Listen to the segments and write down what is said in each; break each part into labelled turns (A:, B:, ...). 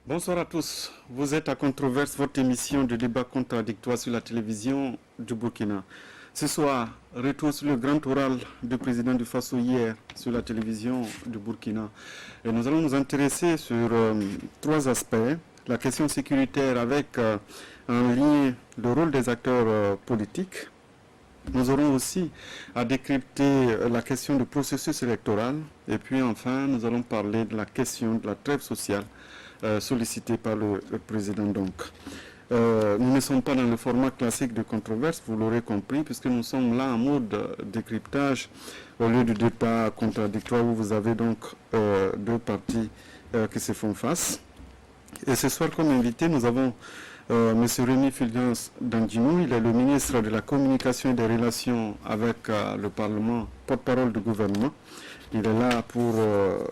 A: Bonsoir à tous. Vous êtes à Controverse, votre émission de débat contradictoire sur la télévision du Burkina. Ce soir, retour sur le grand oral du président du Faso hier sur la télévision du Burkina. Et nous allons nous intéresser sur trois aspects. La question sécuritaire avec en lien le rôle des acteurs politiques. Nous aurons aussi à décrypter la question du processus électoral. Et puis enfin, nous allons parler de la question de la trêve sociale sollicitée par le président. Donc, nous ne sommes pas dans le format classique de controverse, vous l'aurez compris, puisque nous sommes là en mode décryptage au lieu du débat contradictoire où vous avez donc deux parties qui se font face. Et ce soir, comme invité, nous avons M. Rémi Fulgence Dandjinou. Il est le ministre de la Communication et des Relations avec le Parlement, porte-parole du gouvernement. Il est là pour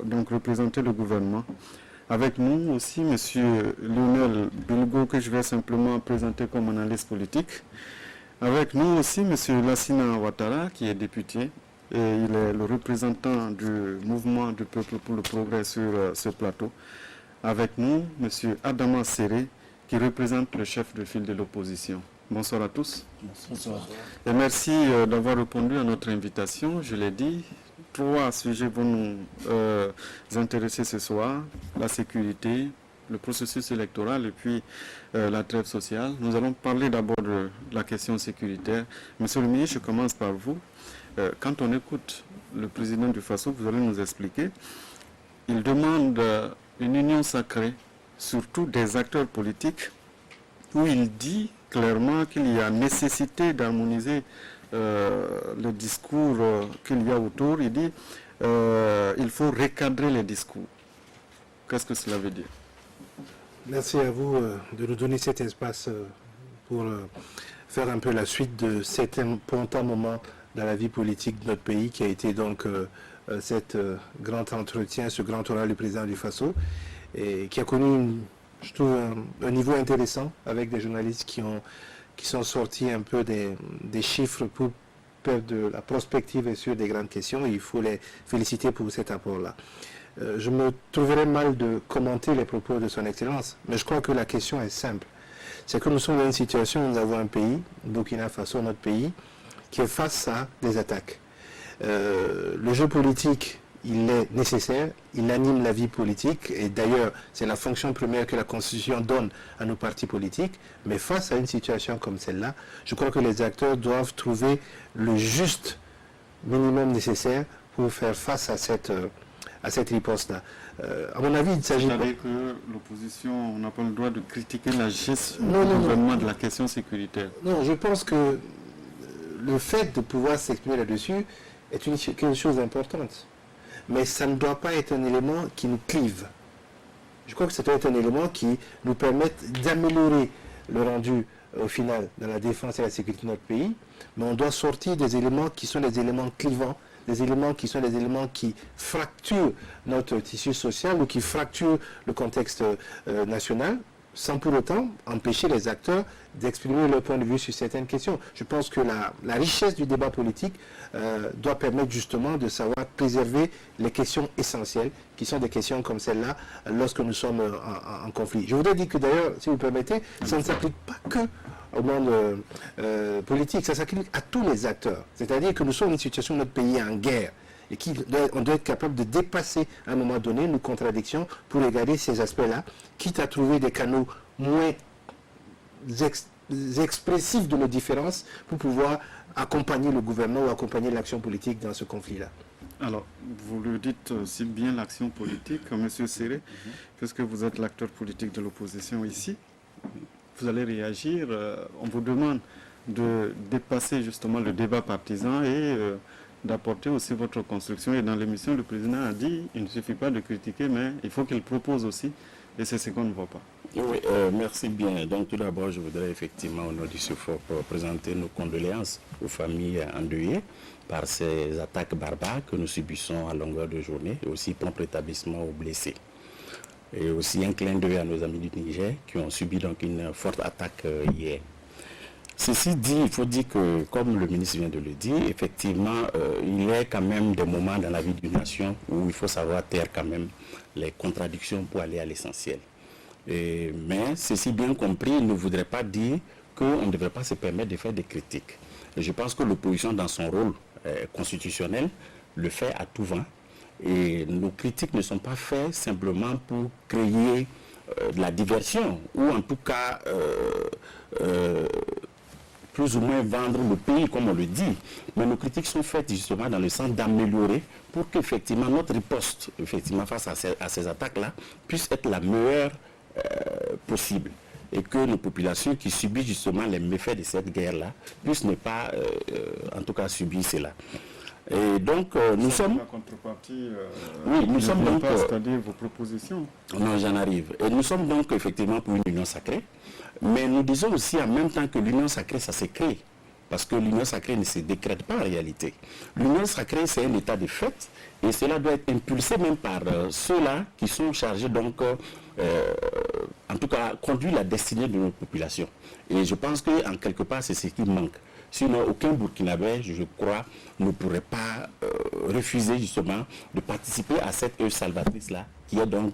A: donc représenter le gouvernement. Avec nous aussi M. Lionel Bilgo, que je vais simplement présenter comme analyste politique. Avec nous aussi M. Lassina Ouattara, qui est député, et il est le représentant du mouvement du peuple pour le progrès sur ce plateau. Avec nous M. Adama Serré, qui représente le chef de file de l'opposition. Bonsoir à tous.
B: Bonsoir.
A: Et merci d'avoir répondu à notre invitation. Je l'ai dit, trois sujets vont nous intéresser ce soir. La sécurité, le processus électoral et puis la trêve sociale. Nous allons parler d'abord de la question sécuritaire. Monsieur le ministre, je commence par vous. Quand on écoute le président du Faso, vous allez nous expliquer, il demande une union sacrée, surtout des acteurs politiques, où il dit clairement qu'il y a nécessité d'harmoniser le discours qu'il y a autour. Il dit il faut recadrer les discours. Qu'est-ce que cela veut dire?
B: Merci à vous de nous donner cet espace pour faire un peu la suite de cet important moment dans la vie politique de notre pays qui a été donc cet grand entretien, ce grand oral du président du Faso, et qui a connu, je trouve, un niveau intéressant avec des journalistes qui sont sortis un peu des chiffres pour faire de la prospective et sur des grandes questions. Et il faut les féliciter pour cet apport-là. Je me trouverais mal de commenter les propos de son Excellence, mais je crois que la question est simple. C'est que nous sommes dans une situation où nous avons un pays, Burkina Faso, notre pays, qui est face à des attaques. Le jeu politique, il est nécessaire, il anime la vie politique, et d'ailleurs, c'est la fonction première que la Constitution donne à nos partis politiques. Mais face à une situation comme celle-là, je crois que les acteurs doivent trouver le juste minimum nécessaire pour faire face à cette riposte-là. À mon avis, il s'agit...
A: C'est-à-dire que l'opposition n'a pas le droit de critiquer la gestion du gouvernement de la question sécuritaire.
B: Non, je pense que le fait de pouvoir s'exprimer là-dessus est une chose importante. Mais ça ne doit pas être un élément qui nous clive. Je crois que ça doit être un élément qui nous permette d'améliorer le rendu au final dans la défense et la sécurité de notre pays. Mais on doit sortir des éléments qui sont des éléments clivants, des éléments qui sont des éléments qui fracturent notre tissu social ou qui fracturent le contexte national, sans pour autant empêcher les acteurs d'exprimer leur point de vue sur certaines questions. Je pense que la richesse du débat politique doit permettre justement de savoir préserver les questions essentielles, qui sont des questions comme celle-là, lorsque nous sommes en conflit. Je voudrais dire que d'ailleurs, si vous permettez, ça ne s'applique pas que au monde politique, ça s'applique à tous les acteurs. C'est-à-dire que nous sommes dans une situation où notre pays est en guerre, et on doit être capable de dépasser à un moment donné nos contradictions pour regarder ces aspects-là, quitte à trouver des canaux moins expressifs de nos différences pour pouvoir accompagner le gouvernement ou accompagner l'action politique dans ce conflit-là.
A: Alors, vous le dites si bien, l'action politique, M. Serré, puisque vous êtes l'acteur politique de l'opposition ici, vous allez réagir, on vous demande de dépasser justement le débat partisan et d'apporter aussi votre construction. Et dans l'émission, le président a dit, il ne suffit pas de critiquer, mais il faut qu'il propose aussi, et c'est ce qu'on ne voit pas.
C: Oui, merci bien. Donc tout d'abord, je voudrais effectivement, au nom du SUFOP, présenter nos condoléances aux familles endeuillées par ces attaques barbares que nous subissons à longueur de journée, et aussi prompt rétablissement aux blessés. Et aussi un clin d'œil à nos amis du Niger qui ont subi donc une forte attaque hier. Ceci dit, il faut dire que, comme le ministre vient de le dire, effectivement, il y a quand même des moments dans la vie d'une nation où il faut savoir taire quand même les contradictions pour aller à l'essentiel. Mais ceci bien compris, il ne voudrait pas dire qu'on ne devrait pas se permettre de faire des critiques. Et je pense que l'opposition, dans son rôle constitutionnel, le fait à tout vent. Et nos critiques ne sont pas faites simplement pour créer de la diversion, ou en tout cas plus ou moins vendre le pays, comme on le dit. Mais nos critiques sont faites justement dans le sens d'améliorer pour qu'effectivement notre riposte face à ces attaques-là puisse être la meilleure possible. Et que les populations qui subissent justement les méfaits de cette guerre-là puissent ne pas, en tout cas, subir cela. Et donc, nous sommes...
A: La contrepartie,
C: oui, nous sommes donc...
A: c'est-à-dire vos propositions.
C: Non, j'en arrive. Et nous sommes donc effectivement pour une union sacrée. Mais nous disons aussi en même temps que l'union sacrée, ça se crée. Parce que l'union sacrée ne se décrète pas en réalité. L'union sacrée, c'est un état de fait. Et cela doit être impulsé même par ceux-là qui sont chargés donc... en tout cas, conduire la destinée de nos populations. Et je pense qu'en quelque part, c'est ce qui manque. Sinon, aucun Burkinabé, je crois, ne pourrait pas refuser justement de participer à cette œuvre salvatrice-là, qui est donc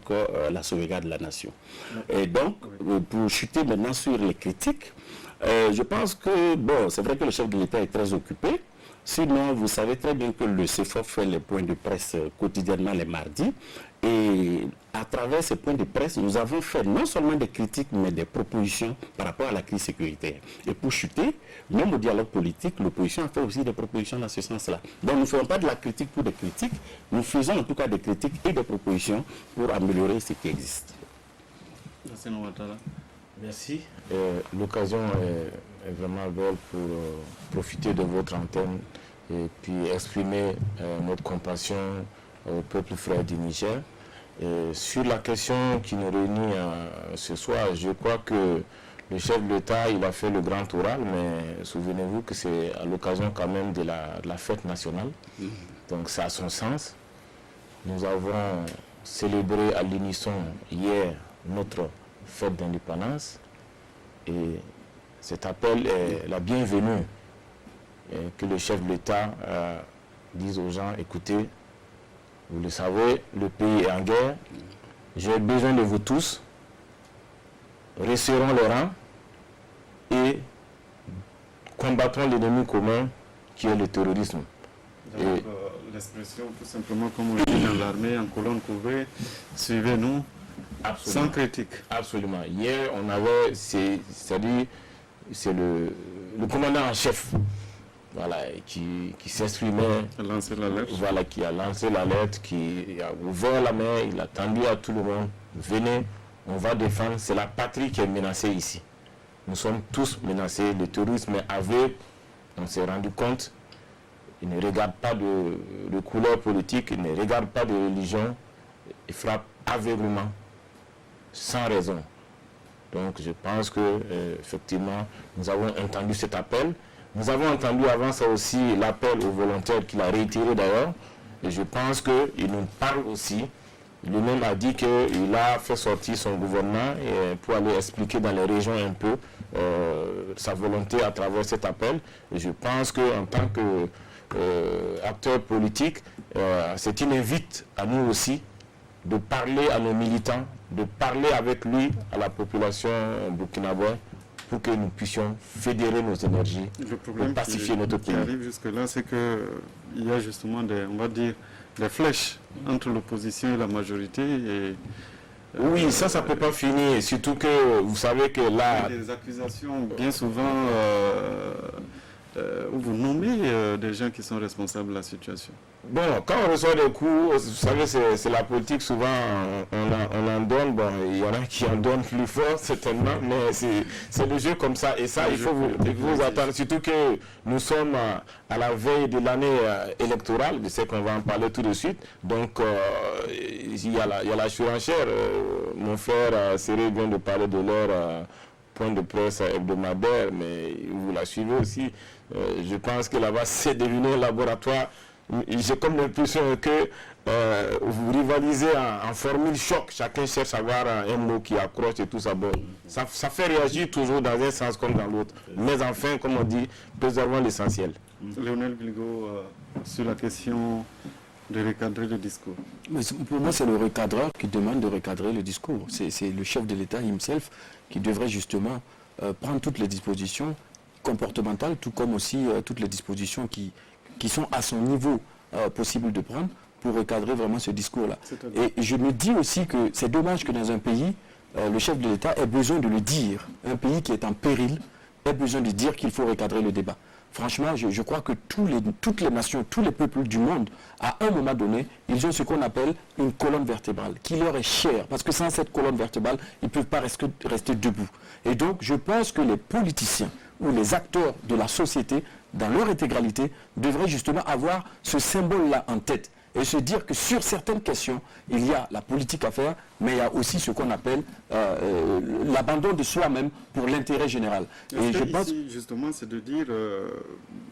C: la sauvegarde de la nation. Et donc, pour chuter maintenant sur les critiques, je pense que, bon, c'est vrai que le chef de l'État est très occupé. Sinon, vous savez très bien que le CFOF fait les points de presse quotidiennement les mardis. Et à travers ces points de presse, nous avons fait non seulement des critiques, mais des propositions par rapport à la crise sécuritaire. Et pour chuter, même au dialogue politique, l'opposition a fait aussi des propositions dans ce sens-là. Donc nous ne faisons pas de la critique pour des critiques, nous faisons en tout cas des critiques et des propositions pour améliorer ce qui existe.
D: Merci. L'occasion est vraiment belle pour profiter de votre antenne et puis exprimer notre compassion au peuple frère du Niger. Et sur la question qui nous réunit ce soir, je crois que le chef de l'État, il a fait le grand oral, mais souvenez-vous que c'est à l'occasion quand même de la fête nationale. Donc ça a son sens. Nous avons célébré à l'unisson hier notre fête d'indépendance. Et cet appel est la bienvenue. Et que le chef de l'État dise aux gens, écoutez, vous le savez, le pays est en guerre. J'ai besoin de vous tous. Resserrons les rangs et combattons l'ennemi commun qui est le terrorisme.
A: Donc, l'expression, tout simplement, comme on le dit dans l'armée, en colonne couverte, suivez-nous, sans critique.
D: Absolument. Hier, on avait, c'est-à-dire, c'est le commandant en chef, voilà, qui s'exprimait, voilà, qui a lancé l'alerte, qui a ouvert la main, il a tendu à tout le monde, venez, on va défendre, c'est la patrie qui est menacée ici. Nous sommes tous menacés, le terrorisme est aveugle, on s'est rendu compte, il ne regarde pas de couleur politique, il ne regarde pas de religion, il frappe aveuglement, sans raison. Donc je pense que effectivement, nous avons entendu cet appel. Nous avons entendu avant ça aussi l'appel aux volontaires qu'il a réitéré d'ailleurs. Et je pense qu'il nous parle aussi. Lui-même a dit qu'il a fait sortir son gouvernement pour aller expliquer dans les régions un peu sa volonté à travers cet appel. Et je pense qu'en tant qu'acteur politique, c'est une invite à nous aussi de parler à nos militants, de parler avec lui, à la population burkinabé, pour que nous puissions fédérer nos énergies pour pacifier notre pays.
A: Le problème qui arrive jusque-là, c'est qu'il y a justement on va dire, des flèches entre l'opposition et la majorité. Et,
D: oui, ça ne peut pas finir, surtout que vous savez que là...
A: Il y a des accusations bien souvent où vous nommez des gens qui sont responsables de la situation.
D: Bon, quand on reçoit des coups, vous savez, c'est la politique, souvent on en donne, bon, il y en a qui en donnent plus fort, certainement, mais c'est le jeu comme ça, et ça, il faut vous attendre, surtout que nous sommes à la veille de l'année électorale, je sais qu'on va en parler tout de suite, donc il y a la surenchère, mon frère Séré vient de parler de leur point de presse hebdomadaire, mais vous la suivez aussi, je pense que là-bas, c'est devenu un laboratoire. J'ai comme l'impression que vous rivalisez en formule choc. Chacun cherche à avoir un mot qui accroche et tout ça. Bon, ça fait réagir toujours dans un sens comme dans l'autre. Mais enfin, comme on dit, préservons l'essentiel.
A: Lionel Bilgo, sur la question de recadrer le discours.
E: Mais pour moi, c'est le recadreur qui demande de recadrer le discours. C'est le chef de l'État himself qui devrait justement prendre toutes les dispositions comportementales, tout comme aussi toutes les dispositions qui sont à son niveau possible de prendre pour recadrer vraiment ce discours-là. Et je me dis aussi que c'est dommage que dans un pays, le chef de l'État ait besoin de le dire. Un pays qui est en péril ait besoin de dire qu'il faut recadrer le débat. Franchement, je crois que toutes les nations, tous les peuples du monde, à un moment donné, ils ont ce qu'on appelle une colonne vertébrale, qui leur est chère, parce que sans cette colonne vertébrale, ils ne peuvent pas rester debout. Et donc, je pense que les politiciens ou les acteurs de la société, dans leur intégralité, devraient justement avoir ce symbole-là en tête et se dire que sur certaines questions, il y a la politique à faire, mais il y a aussi ce qu'on appelle l'abandon de soi-même pour l'intérêt général.
A: Et je pense ici, justement, c'est de dire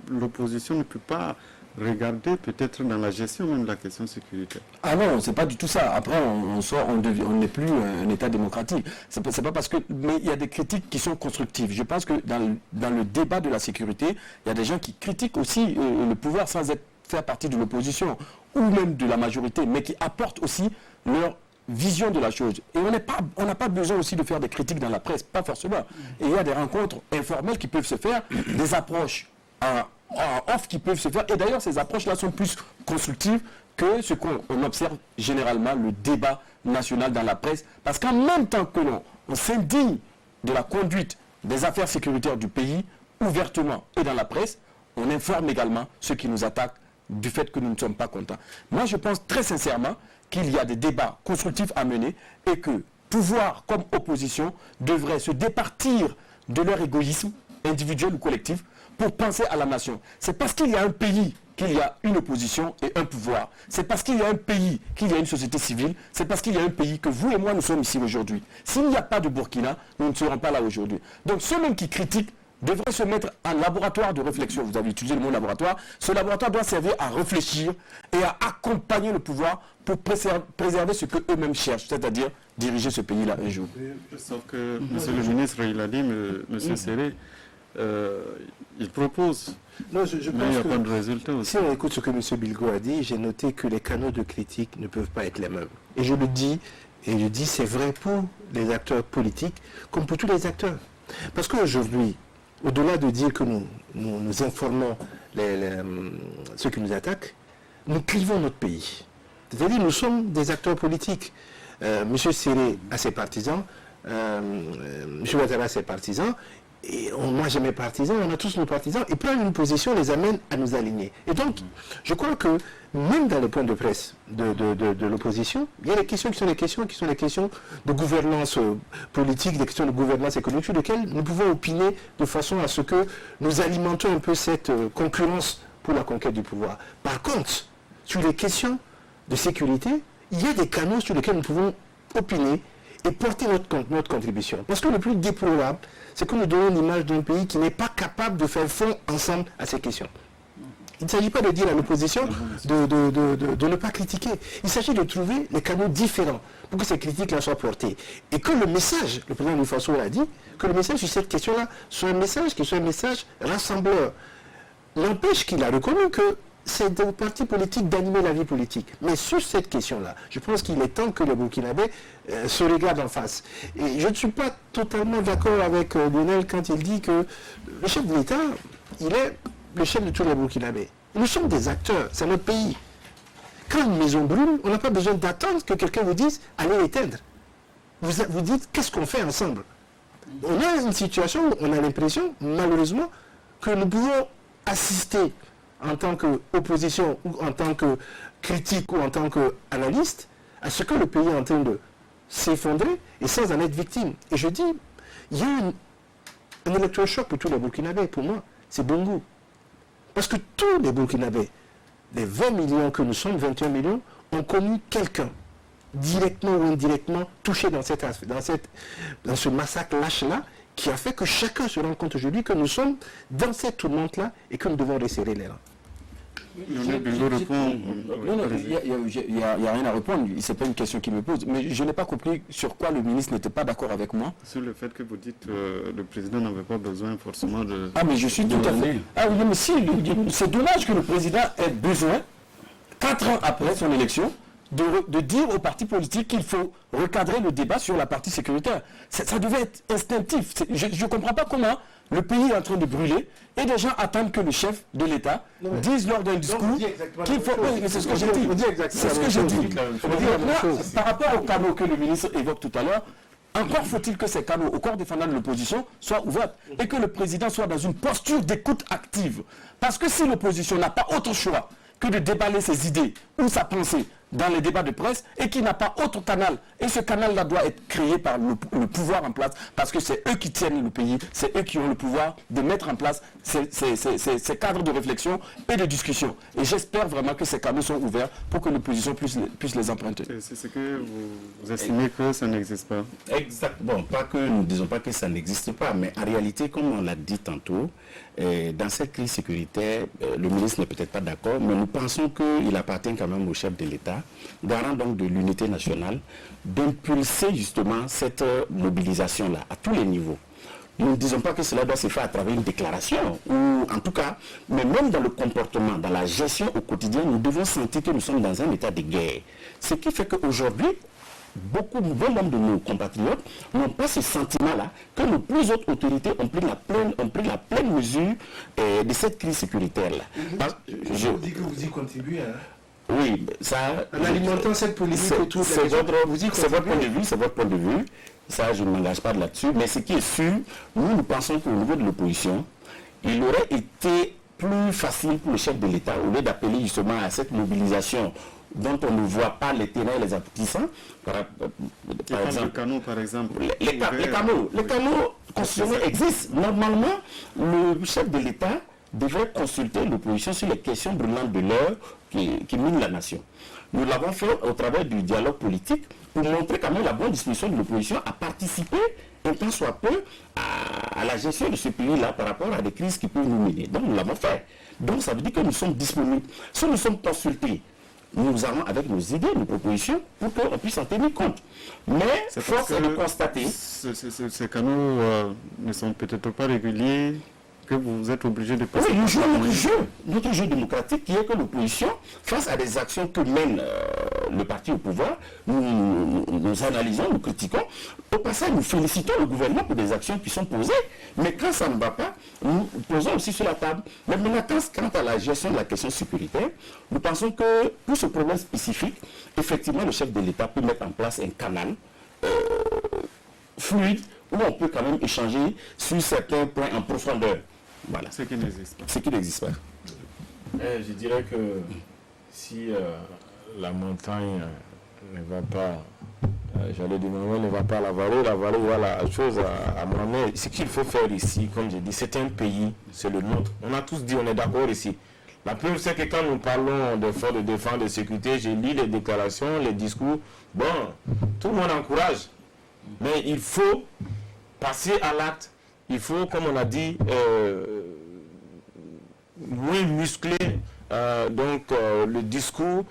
A: l'opposition ne peut pas regarder peut-être dans la gestion même de la question sécuritaire.
E: Ah non, c'est pas du tout ça. Après, on n'est plus un État démocratique. C'est pas parce que, mais il y a des critiques qui sont constructives. Je pense que dans le débat de la sécurité, il y a des gens qui critiquent aussi le pouvoir sans faire partie de l'opposition ou même de la majorité, mais qui apportent aussi leur vision de la chose. Et on n'a pas besoin aussi de faire des critiques dans la presse, pas forcément. Et il y a des rencontres informelles qui peuvent se faire, des approches en off qui peuvent se faire. Et d'ailleurs, ces approches-là sont plus constructives que ce qu'on observe généralement, le débat national dans la presse. Parce qu'en même temps que on s'indigne de la conduite des affaires sécuritaires du pays, ouvertement et dans la presse, on informe également ceux qui nous attaquent du fait que nous ne sommes pas contents. Moi, je pense très sincèrement qu'il y a des débats constructifs à mener et que pouvoir comme opposition devrait se départir de leur égoïsme individuel ou collectif pour penser à la nation. C'est parce qu'il y a un pays qu'il y a une opposition et un pouvoir. C'est parce qu'il y a un pays qu'il y a une société civile. C'est parce qu'il y a un pays que vous et moi, nous sommes ici aujourd'hui. S'il n'y a pas de Burkina, nous ne serons pas là aujourd'hui. Donc ceux mêmes qui critiquent devrait se mettre en laboratoire de réflexion. Vous avez utilisé le mot laboratoire. Ce laboratoire doit servir à réfléchir et à accompagner le pouvoir pour préserver ce qu'eux-mêmes cherchent, c'est-à-dire diriger ce pays-là un jour.
A: Sauf que, monsieur le ministre, il a dit, monsieur Serré, il propose,
B: non, je
A: mais il n'y a
B: pense
A: pas de résultat aussi.
B: Si on écoute ce que M. Bilgo a dit, j'ai noté que les canaux de critique ne peuvent pas être les mêmes. Et je le dis, c'est vrai pour les acteurs politiques comme pour tous les acteurs. Parce qu'aujourd'hui, au-delà de dire que nous informons ceux qui nous attaquent, nous clivons notre pays. C'est-à-dire nous sommes des acteurs politiques. M. Serré a ses partisans, M. Ouattara a ses partisans, et moi j'ai mes partisans, on a tous nos partisans, et prendre une position les amène à nous aligner. Et donc, je crois que même dans le point de presse de l'opposition, il y a des questions qui sont les questions de gouvernance politique, des questions de gouvernance économique, sur lesquelles nous pouvons opiner de façon à ce que nous alimentons un peu cette concurrence pour la conquête du pouvoir. Par contre, sur les questions de sécurité, il y a des canaux sur lesquels nous pouvons opiner et porter notre contribution. Parce que le plus déplorable, c'est que nous donnons l'image d'un pays qui n'est pas capable de faire front ensemble à ces questions. Il ne s'agit pas de dire à l'opposition de ne pas critiquer. Il s'agit de trouver les canaux différents pour que ces critiques-là soient portées. Et que le message, le président Faso l'a dit, que le message sur cette question-là soit un message qui soit un message rassembleur. N'empêche qu'il a reconnu que c'est aux partis politiques d'animer la vie politique. Mais sur cette question-là, je pense qu'il est temps que les Burkinabés se regardent en face. Et je ne suis pas totalement d'accord avec Lionel quand il dit que le chef de l'État, il est le chef de tous les Burkinabés. Nous sommes des acteurs, c'est notre pays. Quand une maison brûle, on n'a pas besoin d'attendre que quelqu'un vous dise « allez l'éteindre ». Vous dites « qu'est-ce qu'on fait ensemble ?» On a une situation où on a l'impression, malheureusement, que nous pouvons assister en tant qu'opposition ou en tant que critique ou en tant qu'analyste à ce que le pays est en train de s'effondrer et sans en être victime. Et je dis, il y a un électrochoc pour tous les Burkinabés, pour moi, c'est Bongo. Parce que tous les Burkinabés, les 20 millions que nous sommes, 21 millions, ont connu quelqu'un, directement ou indirectement, touché dans ce massacre lâche-là, qui a fait que chacun se rend compte aujourd'hui que nous sommes dans cette tourmente-là et que nous devons resserrer les rangs.
E: Non, il n'y a rien à répondre, ce n'est pas une question qui me pose, mais je n'ai pas compris sur quoi le ministre n'était pas d'accord avec moi.
A: Sur le fait que vous dites que le président n'avait pas besoin forcément de...
E: Ah mais je suis tout à fait... Ah oui, mais si, c'est dommage que le président ait besoin 4 ans après son élection, de dire aux partis politiques qu'il faut recadrer le débat sur la partie sécuritaire. Ça devait être instinctif. Je ne comprends pas comment le pays est en train de brûler et des gens attendent que le chef de l'État dise lors d'un discours qu'il faut... Oui, mais c'est ce que j'ai dit. C'est ce que j'ai dit. Par rapport aux canaux que le ministre évoque tout à l'heure, encore faut-il que ces canaux au corps défendant de l'opposition soient ouverts et que le président soit dans une posture d'écoute active. Parce que si l'opposition n'a pas autre choix que de déballer ses idées ou sa pensée dans les débats de presse et qui n'a pas autre canal. Et ce canal-là doit être créé par le pouvoir en place parce que c'est eux qui tiennent le pays, c'est eux qui ont le pouvoir de mettre en place ces cadres de réflexion et de discussion. Et j'espère vraiment que ces canaux sont ouverts pour que l'opposition puisse les emprunter.
A: C'est ce que vous estimez que ça n'existe pas?
C: Exactement. Pas que nous ne disons pas que ça n'existe pas, mais en réalité, comme on l'a dit tantôt, dans cette crise sécuritaire, le ministre n'est peut-être pas d'accord, mais nous pensons qu'il appartient quand même au chef de l'État, garant donc de l'unité nationale, d'impulser justement cette mobilisation-là à tous les niveaux. Nous ne disons pas que cela doit se faire à travers une déclaration, ou en tout cas, mais même dans le comportement, dans la gestion au quotidien, nous devons sentir que nous sommes dans un état de guerre. Ce qui fait qu'aujourd'hui, bon nombre de nos compatriotes n'ont pas ce sentiment-là que nos plus hautes autorités ont pris la pleine mesure de cette crise sécuritaire-là.
B: Je vous dis que vous y contribuez, hein.
C: Oui, ça...
B: En alimentant cette politique autour de
C: c'est votre point de vue, c'est votre point de vue. Ça, je ne m'engage pas là-dessus. Mais ce qui est sûr, nous pensons qu'au niveau de l'opposition, il aurait été plus facile pour le chef de l'État, au lieu d'appeler justement à cette mobilisation dont on ne voit pas les terrains et les aboutissants. Par exemple,
A: le canot, par exemple.
C: Les canaux constitutionnels existent. Normalement, le chef de l'État devrait consulter l'opposition sur les questions brûlantes de l'heure qui minent la nation. Nous l'avons fait au travers du dialogue politique pour montrer quand même la bonne disposition de l'opposition à participer, un temps soit peu, à la gestion de ce pays-là par rapport à des crises qui peuvent nous mener. Donc nous l'avons fait. Donc ça veut dire que nous sommes disponibles. Si nous sommes consultés, nous allons avec nos idées, nos propositions, pour qu'on puisse en tenir compte. Mais force est de constater...
A: Ces canaux ne sont peut-être pas réguliers, que vous êtes obligé de passer...
C: Oui, nous jouons notre jeu démocratique qui est que l'opposition, face à des actions que mène le parti au pouvoir, nous analysons, nous critiquons. Au passage, nous félicitons le gouvernement pour des actions qui sont posées. Mais quand ça ne va pas, nous posons aussi sur la table. Mais maintenant, quant à la gestion de la question sécuritaire, nous pensons que pour ce problème spécifique, effectivement, le chef de l'État peut mettre en place un canal fluide où on peut quand même échanger sur certains points en profondeur. Voilà.
A: Ce qui n'existe pas.
C: Ce qui n'existe pas.
D: Je dirais que si la montagne ne va pas, j'allais dire, ne va pas à la vallée va la chose à mener. Ce qu'il faut faire ici, comme j'ai dit, c'est un pays, c'est le nôtre. On a tous dit, on est d'accord ici. La preuve, c'est que quand nous parlons de forces de défense, de sécurité, j'ai lu les déclarations, les discours. Bon, tout le monde encourage. Mais il faut passer à l'acte. Il faut, comme on a dit, moins muscler le discours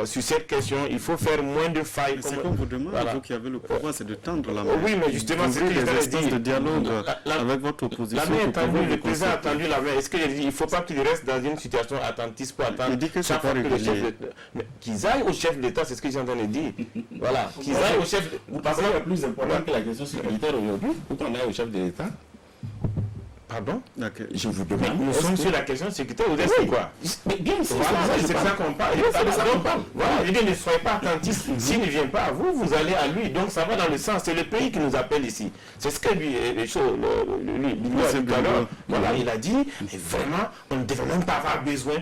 D: sur cette question. Il faut faire moins de failles.
A: C'est qu'on vous demande, voilà. Vous qui avez le pouvoir, c'est de tendre la main.
D: Oui, mais justement, c'est que les
A: espaces de dialogue avec votre opposition.
D: La main est tendue, le président a tendu la main. Est-ce qu'il dit il ne faut pas qu'il reste dans une situation attentiste pour attendre?
A: Il dit que c'est pas régulier.
D: Qu'ils aillent au chef de l'État, c'est ce que j'ai entendu dire. Voilà. Qu'ils aillent au chef.
C: Vous pensez que c'est plus important que la question sécuritaire aujourd'hui? Pourquoi on aille au chef de l'État?
D: Pardon?
C: Je vous demande.
D: Nous sommes sur la question sécuritaire, vous êtes quoi?
C: Mais bien sûr,
D: c'est ça qu'on parle. Voilà, je dis, ne soyez pas attentifs. S'il ne vient pas à vous, vous allez à lui. Donc ça va dans le sens. C'est le pays qui nous appelle ici. C'est ce que lui, voilà, il a dit, mais vraiment, on ne devrait même pas avoir besoin.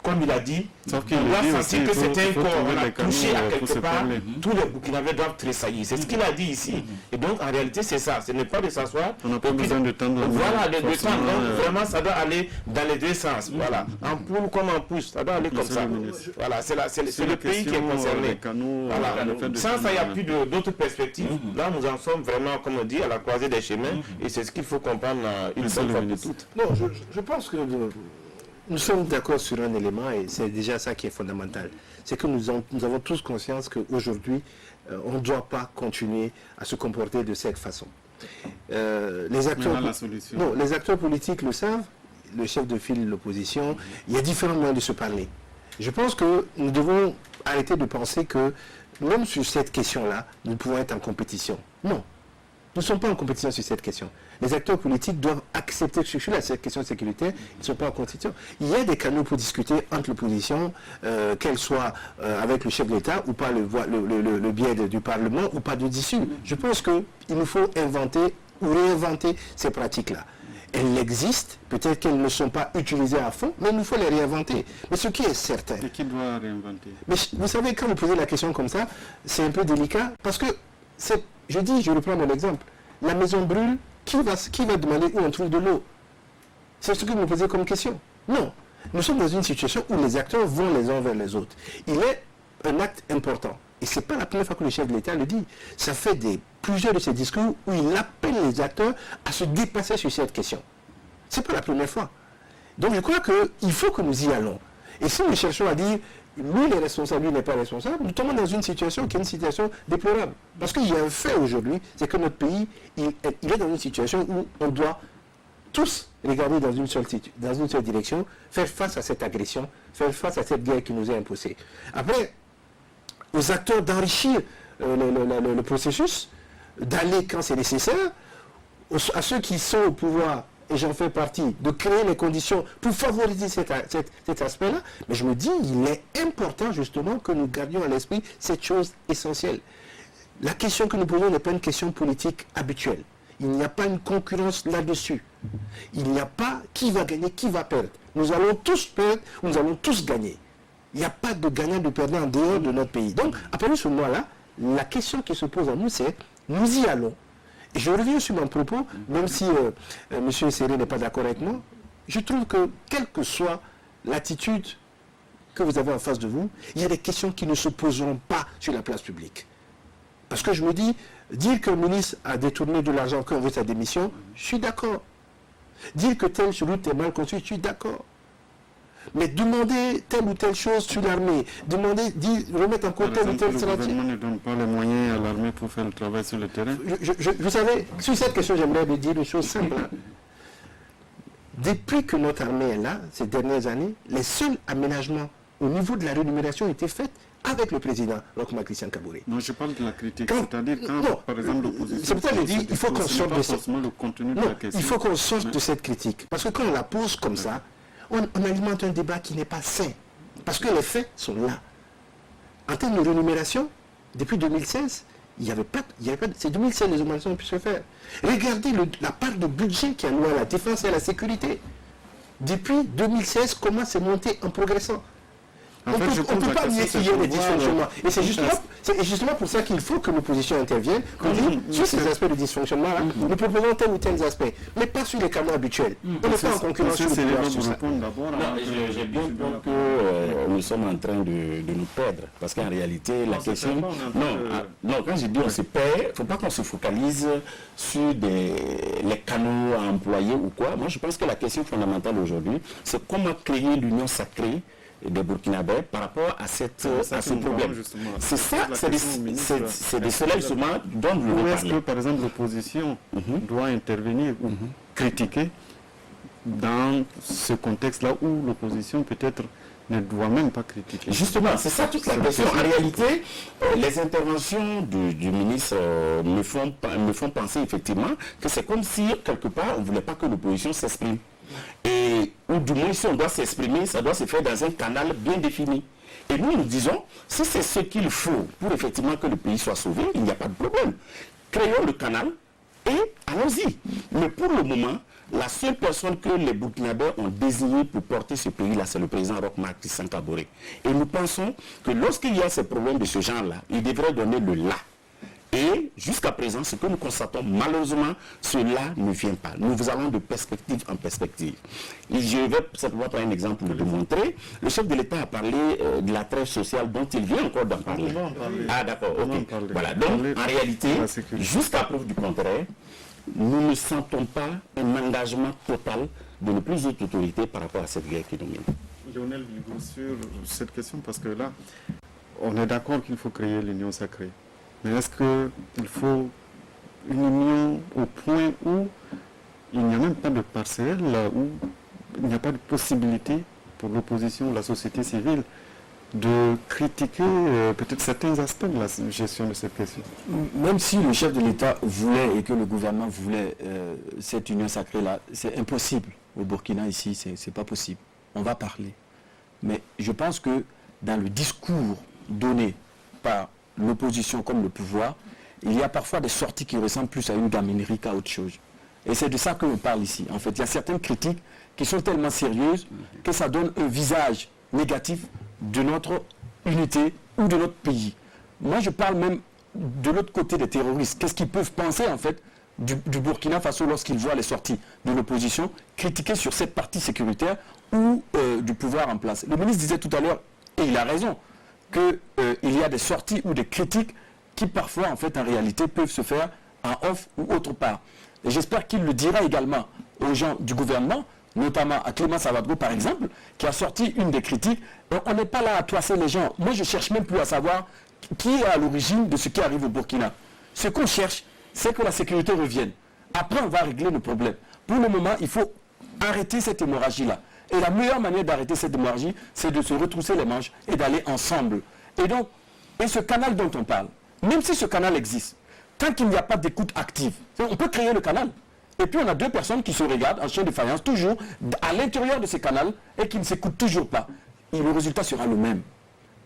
D: Comme il a dit, on doit sentir que c'est un corps, on a touché à quelque part, tous les Burkinabés doivent tressaillir. C'est ce qu'il a dit ici. Et donc, en réalité, c'est ça. Ce n'est pas de s'asseoir.
A: On n'a pas besoin de temps.
D: Voilà, de temps. Donc, vraiment, ça doit aller dans les deux sens. Voilà. En poule comme en pouce, ça doit aller comme ça. Voilà, c'est le pays qui est concerné. Voilà. Sans ça, il n'y a plus d'autres perspectives. Là, nous en sommes vraiment, comme on dit, à la croisée des chemins. Et c'est ce qu'il faut comprendre une seule fois de toutes.
B: Non, je pense que... Nous sommes d'accord sur un élément et c'est déjà ça qui est fondamental. C'est que nous avons tous conscience qu'aujourd'hui, on ne doit pas continuer à se comporter de cette façon. Les acteurs politiques le savent, le chef de file de l'opposition, il y a différents moyens de se parler. Je pense que nous devons arrêter de penser que, même sur cette question-là, nous pouvons être en compétition. Non. Nous ne sommes pas en compétition sur cette question. Les acteurs politiques doivent accepter que sur cette question sécuritaire, ils ne sont pas en compétition. Il y a des canaux pour discuter entre l'opposition, qu'elle soit avec le chef de l'État ou par le biais du Parlement ou pas de d'issue. Je pense qu'il nous faut inventer ou réinventer ces pratiques-là. Elles existent, peut-être qu'elles ne sont pas utilisées à fond, mais il nous faut les réinventer. Mais ce qui est certain...
A: Et qui doit réinventer?
B: Mais vous savez, quand vous posez la question comme ça, c'est un peu délicat, parce que, je reprends mon exemple, la maison brûle, qui va demander où on trouve de l'eau? C'est ce que vous me posez comme question. Non. Nous sommes dans une situation où les acteurs vont les uns vers les autres. Il est un acte important. Et ce n'est pas la première fois que le chef de l'État le dit. Ça fait plusieurs de ses discours où il appelle les acteurs à se dépasser sur cette question. Ce n'est pas la première fois. Donc je crois qu'il faut que nous y allons. Et si nous cherchons à dire, lui il est responsable, lui n'est pas responsable, nous tombons dans une situation qui est une situation déplorable. Parce qu'il y a un fait aujourd'hui, c'est que notre pays, il est dans une situation où on doit tous regarder dans une seule direction, faire face à cette agression, faire face à cette guerre qui nous est imposée. Après, aux acteurs d'enrichir le processus, d'aller quand c'est nécessaire, à ceux qui sont au pouvoir, et j'en fais partie, de créer les conditions pour favoriser cet aspect-là. Mais je me dis, il est important justement que nous gardions à l'esprit cette chose essentielle. La question que nous posons n'est pas une question politique habituelle. Il n'y a pas une concurrence là-dessus. Il n'y a pas qui va gagner, qui va perdre. Nous allons tous perdre, nous allons tous gagner. Il n'y a pas de gagnant, de perdant en dehors de notre pays. Donc, à partir de ce moment-là, la question qui se pose à nous, c'est, nous y allons. Et je reviens sur mon propos, même si M. Séré n'est pas d'accord avec moi, je trouve que, quelle que soit l'attitude que vous avez en face de vous, il y a des questions qui ne se poseront pas sur la place publique. Parce que je me dis, dire que le ministre a détourné de l'argent quand on veut sa démission, je suis d'accord. Dire que telle route est mal construite, je suis d'accord. Mais demander telle ou telle chose sur l'armée, remettre en cause telle ou telle stratégie.
A: Le gouvernement ne donne pas les moyens à l'armée pour faire le travail sur le terrain.
B: Vous savez, sur cette question, j'aimerais vous dire une chose simple. Depuis que notre armée est là, ces dernières années, les seuls aménagements au niveau de la rémunération ont été faits avec le président Roch-Marc Christian Kaboré.
A: Non, je parle de la critique, c'est-à-dire quand, par exemple, l'opposition...
B: C'est pour ça que je dis, il faut qu'on sorte de cette...
A: le contenu de la question.
B: Il faut qu'on sorte de cette critique. Parce que quand on la pose comme ça, on alimente un débat qui n'est pas sain. Parce que les faits sont là. En termes de rémunération, depuis 2016, il n'y avait pas... C'est 2016 les augmentations ont pu se faire. Regardez la part de budget qui est allouée à la défense et à la sécurité. Depuis 2016, comment c'est monté en progressant? On ne peut pas nier qu'il y ait des dysfonctionnements. Et c'est justement pour ça qu'il faut que l'opposition intervienne pour dire sur ces aspects de dysfonctionnement-là, nous proposons tel ou tel aspect, mais pas sur les canaux habituels. On n'est pas en concurrence sur le pouvoir sur ça.
C: J'ai bien peur que nous sommes en train de nous perdre. Parce qu'en réalité, la question... Non, quand je dis on se perd, il ne faut pas qu'on se focalise sur les canaux à employer ou quoi. Moi, je pense que la question fondamentale aujourd'hui, c'est comment créer l'union sacrée des Burkinabés par rapport à ce problème. C'est ça, c'est de cela justement dont vous voulez parler.
A: Est-ce que, par exemple, l'opposition doit intervenir ou critiquer dans ce contexte-là où l'opposition peut-être ne doit même pas critiquer?
C: Justement, c'est ça toute la question. En réalité, les interventions du ministre me font penser effectivement que c'est comme si, quelque part, on ne voulait pas que l'opposition s'exprime. Ou du moins, si on doit s'exprimer, ça doit se faire dans un canal bien défini. Et nous disons, si c'est ce qu'il faut pour effectivement que le pays soit sauvé, il n'y a pas de problème. Créons le canal et allons-y. Mais pour le moment, la seule personne que les Burkinabés ont désignée pour porter ce pays-là, c'est le président Roch-Marc Christian Kaboré. Et nous pensons que lorsqu'il y a ces problèmes de ce genre-là, il devrait donner le là. Et jusqu'à présent, ce que nous constatons, malheureusement, cela ne vient pas. Nous allons de perspective en perspective. Et je vais simplement prendre un exemple pour le montrer. Le chef de l'État a parlé de la trêve sociale dont il vient encore d'en parler. Ah d'accord, ok. Voilà, donc en réalité, jusqu'à preuve du contraire, nous ne sentons pas un engagement total de nos plus hautes autorités par rapport à cette guerre qui nous mène.
A: Lionel Bigot, sur cette question, parce que là, on est d'accord qu'il faut créer l'union sacrée. Mais est-ce qu'il faut une union au point où il n'y a même pas de parcelle, où il n'y a pas de possibilité pour l'opposition, la société civile de critiquer peut-être certains aspects de la gestion de cette question.
E: Même si le chef de l'État voulait et que le gouvernement voulait cette union sacrée-là, c'est impossible. Au Burkina, ici, c'est pas possible. On va parler. Mais je pense que dans le discours donné par l'opposition comme le pouvoir, il y a parfois des sorties qui ressemblent plus à une gaminerie qu'à autre chose. Et c'est de ça que l'on parle ici. En fait, il y a certaines critiques qui sont tellement sérieuses que ça donne un visage négatif de notre unité ou de notre pays. Moi, je parle même de l'autre côté des terroristes. Qu'est-ce qu'ils peuvent penser, en fait, du Burkina Faso lorsqu'ils voient les sorties de l'opposition critiquer sur cette partie sécuritaire ou du pouvoir en place. Le ministre disait tout à l'heure, et il a raison, qu'il y a des sorties ou des critiques qui parfois, en fait, en réalité, peuvent se faire en off ou autre part. Et j'espère qu'il le dira également aux gens du gouvernement, notamment à Clément Savadgo, par exemple, qui a sorti une des critiques. On n'est pas là à toisser les gens. Moi, je ne cherche même plus à savoir qui est à l'origine de ce qui arrive au Burkina. Ce qu'on cherche, c'est que la sécurité revienne. Après, on va régler nos problèmes. Pour le moment, il faut arrêter cette hémorragie-là. Et la meilleure manière d'arrêter cette hémorragie, c'est de se retrousser les manches et d'aller ensemble. Et donc, ce canal dont on parle, même si ce canal existe, tant qu'il n'y a pas d'écoute active, on peut créer le canal. Et puis on a deux personnes qui se regardent en chien de faïence, toujours à l'intérieur de ces canaux, et qui ne s'écoutent toujours pas. Et le résultat sera le même.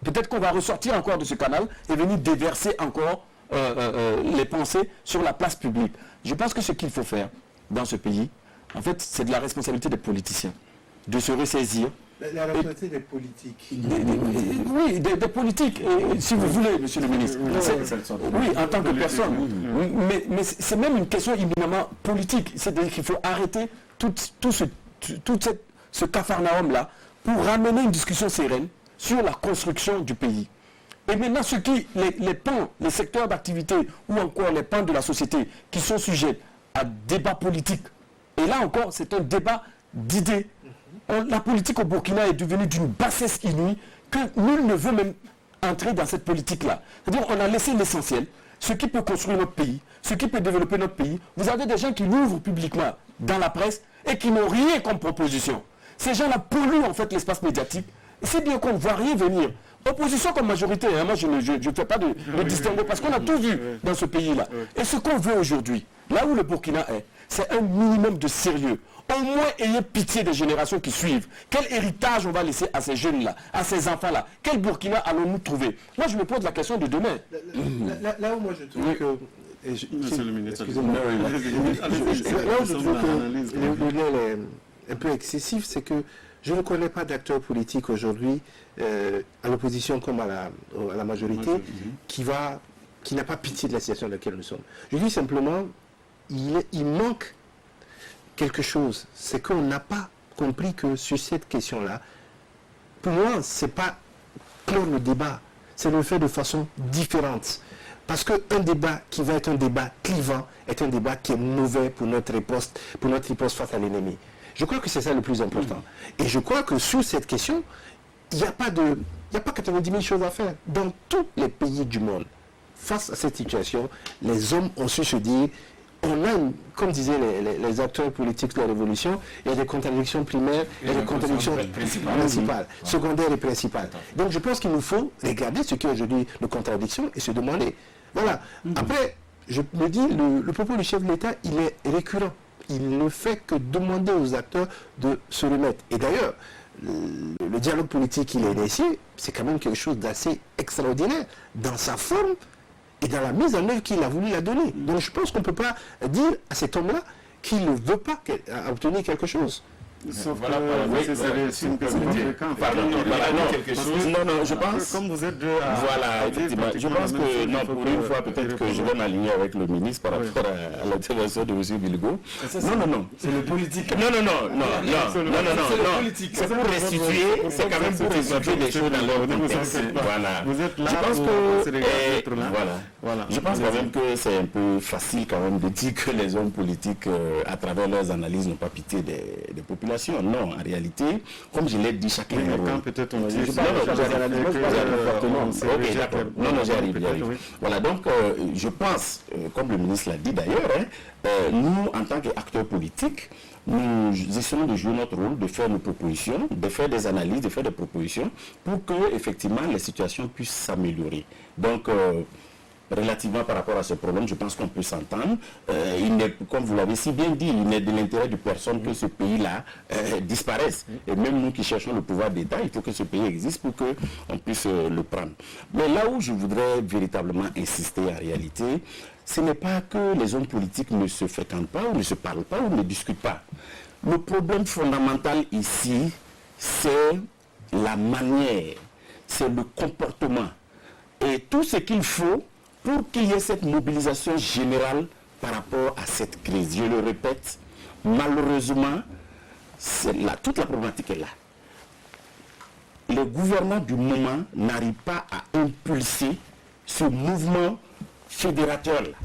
E: Peut-être qu'on va ressortir encore de ce canal et venir déverser encore les pensées sur la place publique. Je pense que ce qu'il faut faire dans ce pays, en fait, c'est de la responsabilité des politiciens, de se ressaisir.
B: La responsabilité des politiques.
E: Oui, des politiques, si vous voulez, monsieur le ministre. Oui, en tant que personne. Mais c'est même une question éminemment politique. C'est-à-dire qu'il faut arrêter tout ce capharnaüm-là pour ramener une discussion sereine sur la construction du pays. Et maintenant, les pans, les secteurs d'activité ou encore les pans de la société qui sont sujets à débat politique, et là encore, c'est un débat d'idées. La politique au Burkina est devenue d'une bassesse inouïe que nul ne veut même entrer dans cette politique-là. C'est-à-dire qu'on a laissé l'essentiel, ce qui peut construire notre pays, ce qui peut développer notre pays. Vous avez des gens qui l'ouvrent publiquement dans la presse et qui n'ont rien comme proposition. Ces gens-là polluent en fait l'espace médiatique. C'est bien qu'on ne voit rien venir. Opposition comme majorité, hein, moi je ne fais pas de distinguo parce qu'on a tout vu dans ce pays-là. Et ce qu'on veut aujourd'hui, là où le Burkina est, c'est un minimum de sérieux. Au moins ayez pitié des générations qui suivent. Quel héritage on va laisser à ces jeunes-là, à ces enfants-là? Quel Burkina allons-nous trouver? Moi je me pose la question de demain.
B: Là où moi je trouve que...
A: Monsieur le ministre,
B: excusez-moi. Là où je trouve que le lien est un peu excessif, c'est que je ne connais pas d'acteur politique aujourd'hui, à l'opposition comme à la majorité, qui n'a pas pitié de la situation dans laquelle nous sommes. Je dis simplement, il manque quelque chose. C'est qu'on n'a pas compris que sur cette question-là, pour moi, ce n'est pas clore le débat, c'est le faire de façon différente. Parce qu'un débat qui va être un débat clivant est un débat qui est mauvais pour notre riposte face à l'ennemi. Je crois que c'est ça le plus important. Et je crois que sur cette question, il n'y a pas 90 000 choses à faire. Dans tous les pays du monde, face à cette situation, les hommes ont su se dire, on a, comme disaient les acteurs politiques de la Révolution, il y a des contradictions primaires et des contradictions principales, secondaires et principales. Donc je pense qu'il nous faut regarder ce qui est aujourd'hui nos contradictions et se demander. Voilà. Après, je me dis, le propos du chef de l'État, il est récurrent. Il ne fait que demander aux acteurs de se remettre. Et d'ailleurs, le dialogue politique qu'il a initié, c'est quand même quelque chose d'assez extraordinaire dans sa forme et dans la mise en œuvre qu'il a voulu la donner. Donc je pense qu'on ne peut pas dire à cet homme-là qu'il ne veut pas obtenir quelque chose.
A: Sauf
D: voilà,
A: que c'est réussi une personne fréquente.
C: Non, je pense...
A: Comme vous êtes deux à...
C: Voilà, effectivement. Je pense que, non, pour une fois, peut-être que je vais m'aligner avec le ministre par rapport à l'intervention de M. Bilgo. Non. C'est le politique. Non. C'est pour restituer, c'est quand même pour restituer les choses dans leur contexte. Voilà.
A: Vous êtes là,
C: je pense que...
A: Voilà.
C: Je pense quand même que c'est un peu facile quand même de dire que les hommes politiques, à travers leurs analyses, n'ont pas pitié des populations. situation. Non, en réalité, comme je l'ai dit, chacun est
A: quand peut-être on dit...
C: Non, j'arrive. Voilà, donc je pense, comme le ministre l'a dit d'ailleurs, nous, en tant qu'acteurs politiques, nous essayons de jouer notre rôle, de faire nos propositions, de faire des analyses, de faire des propositions pour que, effectivement, les situations puissent s'améliorer. Donc, relativement par rapport à ce problème, je pense qu'on peut s'entendre. Comme vous l'avez si bien dit, il n'est de l'intérêt de personne que ce pays-là disparaisse. Et même nous qui cherchons le pouvoir d'État, il faut que ce pays existe pour qu'on puisse le prendre. Mais là où je voudrais véritablement insister en réalité, ce n'est pas que les hommes politiques ne se fréquentent pas, ou ne se parlent pas, ou ne discutent pas. Le problème fondamental ici, c'est la manière, c'est le comportement. Et tout ce qu'il faut pour qu'il y ait cette mobilisation générale par rapport à cette crise. Je le répète, malheureusement, toute la problématique est là. Les gouvernants du moment n'arrivent pas à impulser ce mouvement fédérateur-là.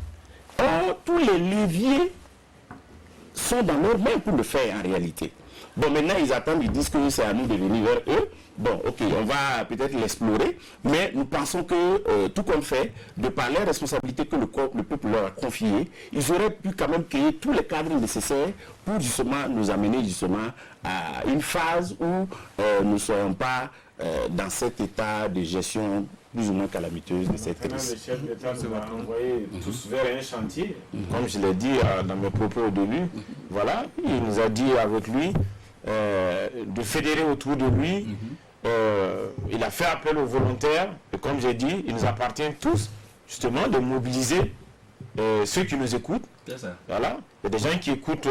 C: Or, tous les leviers sont dans leurs mains pour le faire en réalité. Bon, maintenant, ils attendent, ils disent que c'est à nous de venir vers eux. Bon, ok, on va peut-être l'explorer, mais nous pensons que tout qu'on fait, de par les responsabilités que le peuple leur a confiées, ils auraient pu quand même créer tous les cadres nécessaires pour justement nous amener justement à une phase où nous ne serons pas dans cet état de gestion plus ou moins calamiteuse de cette crise.
D: Le chef d'État nous a envoyé tous vers un chantier, comme je l'ai dit dans mes propos au début. Voilà, il nous a dit avec lui de fédérer autour de lui. Il a fait appel aux volontaires et comme j'ai dit, il nous appartient tous justement de mobiliser ceux qui nous écoutent. Voilà. Il y a des gens qui écoutent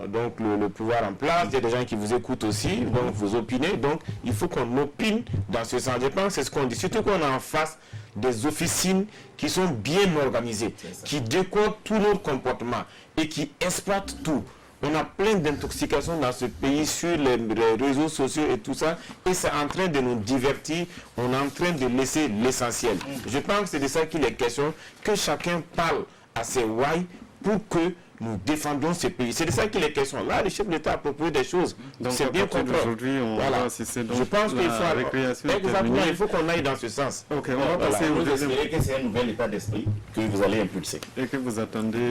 D: donc le pouvoir en place, il y a des gens qui vous écoutent aussi, donc vous opinez. Donc il faut qu'on opine dans ce sens. Je pense que c'est ce qu'on dit. Surtout qu'on a en face des officines qui sont bien organisées, qui décodent tout notre comportement et qui exploitent tout. On a plein d'intoxications dans ce pays sur les réseaux sociaux et tout ça. Et c'est en train de nous divertir. On est en train de laisser l'essentiel. Je pense que c'est de ça qu'il est question. Que chacun parle à ses ouailles pour que nous défendons ce pays. C'est de ça qu'il est question. Là, le chef de l'État a proposé des choses.
A: Donc,
D: c'est bien compris.
A: Aujourd'hui, on va assister donc
D: je pense qu'il faut
A: récréation.
D: Exactement, il faut qu'on aille dans ce sens.
A: Ok, on va passer au deuxième.
C: Espérez que c'est un nouvel état d'esprit que vous allez impulser.
A: Et que vous attendez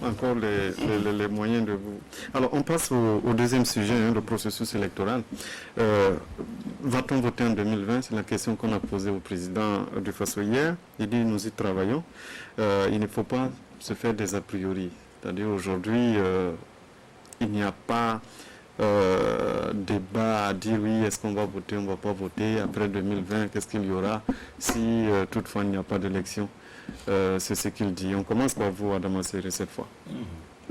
A: encore les moyens de vous. Alors, on passe au deuxième sujet, le processus électoral. Va-t-on voter en 2020? C'est la question qu'on a posée au président du Faso hier. Il dit nous y travaillons. Il ne faut pas se faire des a priori. C'est-à-dire aujourd'hui, il n'y a pas débat à dire oui, est-ce qu'on va voter, on ne va pas voter. Après 2020, qu'est-ce qu'il y aura si toutefois il n'y a pas d'élection? C'est ce qu'il dit. On commence par vous, Adama Séré, cette fois.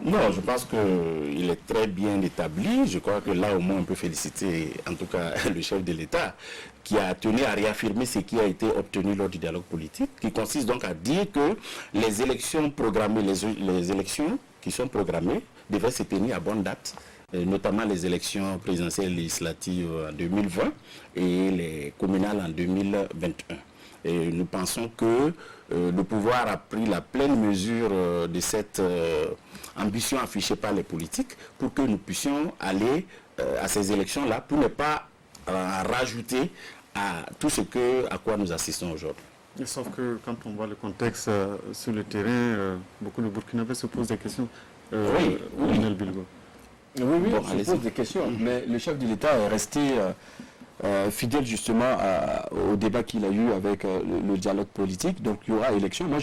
C: Non, je pense qu'il est très bien établi. Je crois que là, au moins, on peut féliciter, en tout cas, le chef de l'État, qui a tenu à réaffirmer ce qui a été obtenu lors du dialogue politique, qui consiste donc à dire que les élections programmées, les élections qui sont programmées, devraient se tenir à bonne date, notamment les élections présidentielles législatives en 2020 et les communales en 2021. Et nous pensons que le pouvoir a pris la pleine mesure de cette ambition affichée par les politiques pour que nous puissions aller à ces élections-là pour ne pas rajouter à tout ce à quoi nous assistons aujourd'hui.
A: Sauf que quand on voit le contexte sur le terrain, beaucoup de Burkinabés se posent des questions.
E: Oui,
A: Bilgo.
E: Oui, bon, on se pose des questions, mais le chef de l'État est resté fidèle justement au débat qu'il a eu avec le dialogue politique. Donc il y aura élection. Moi,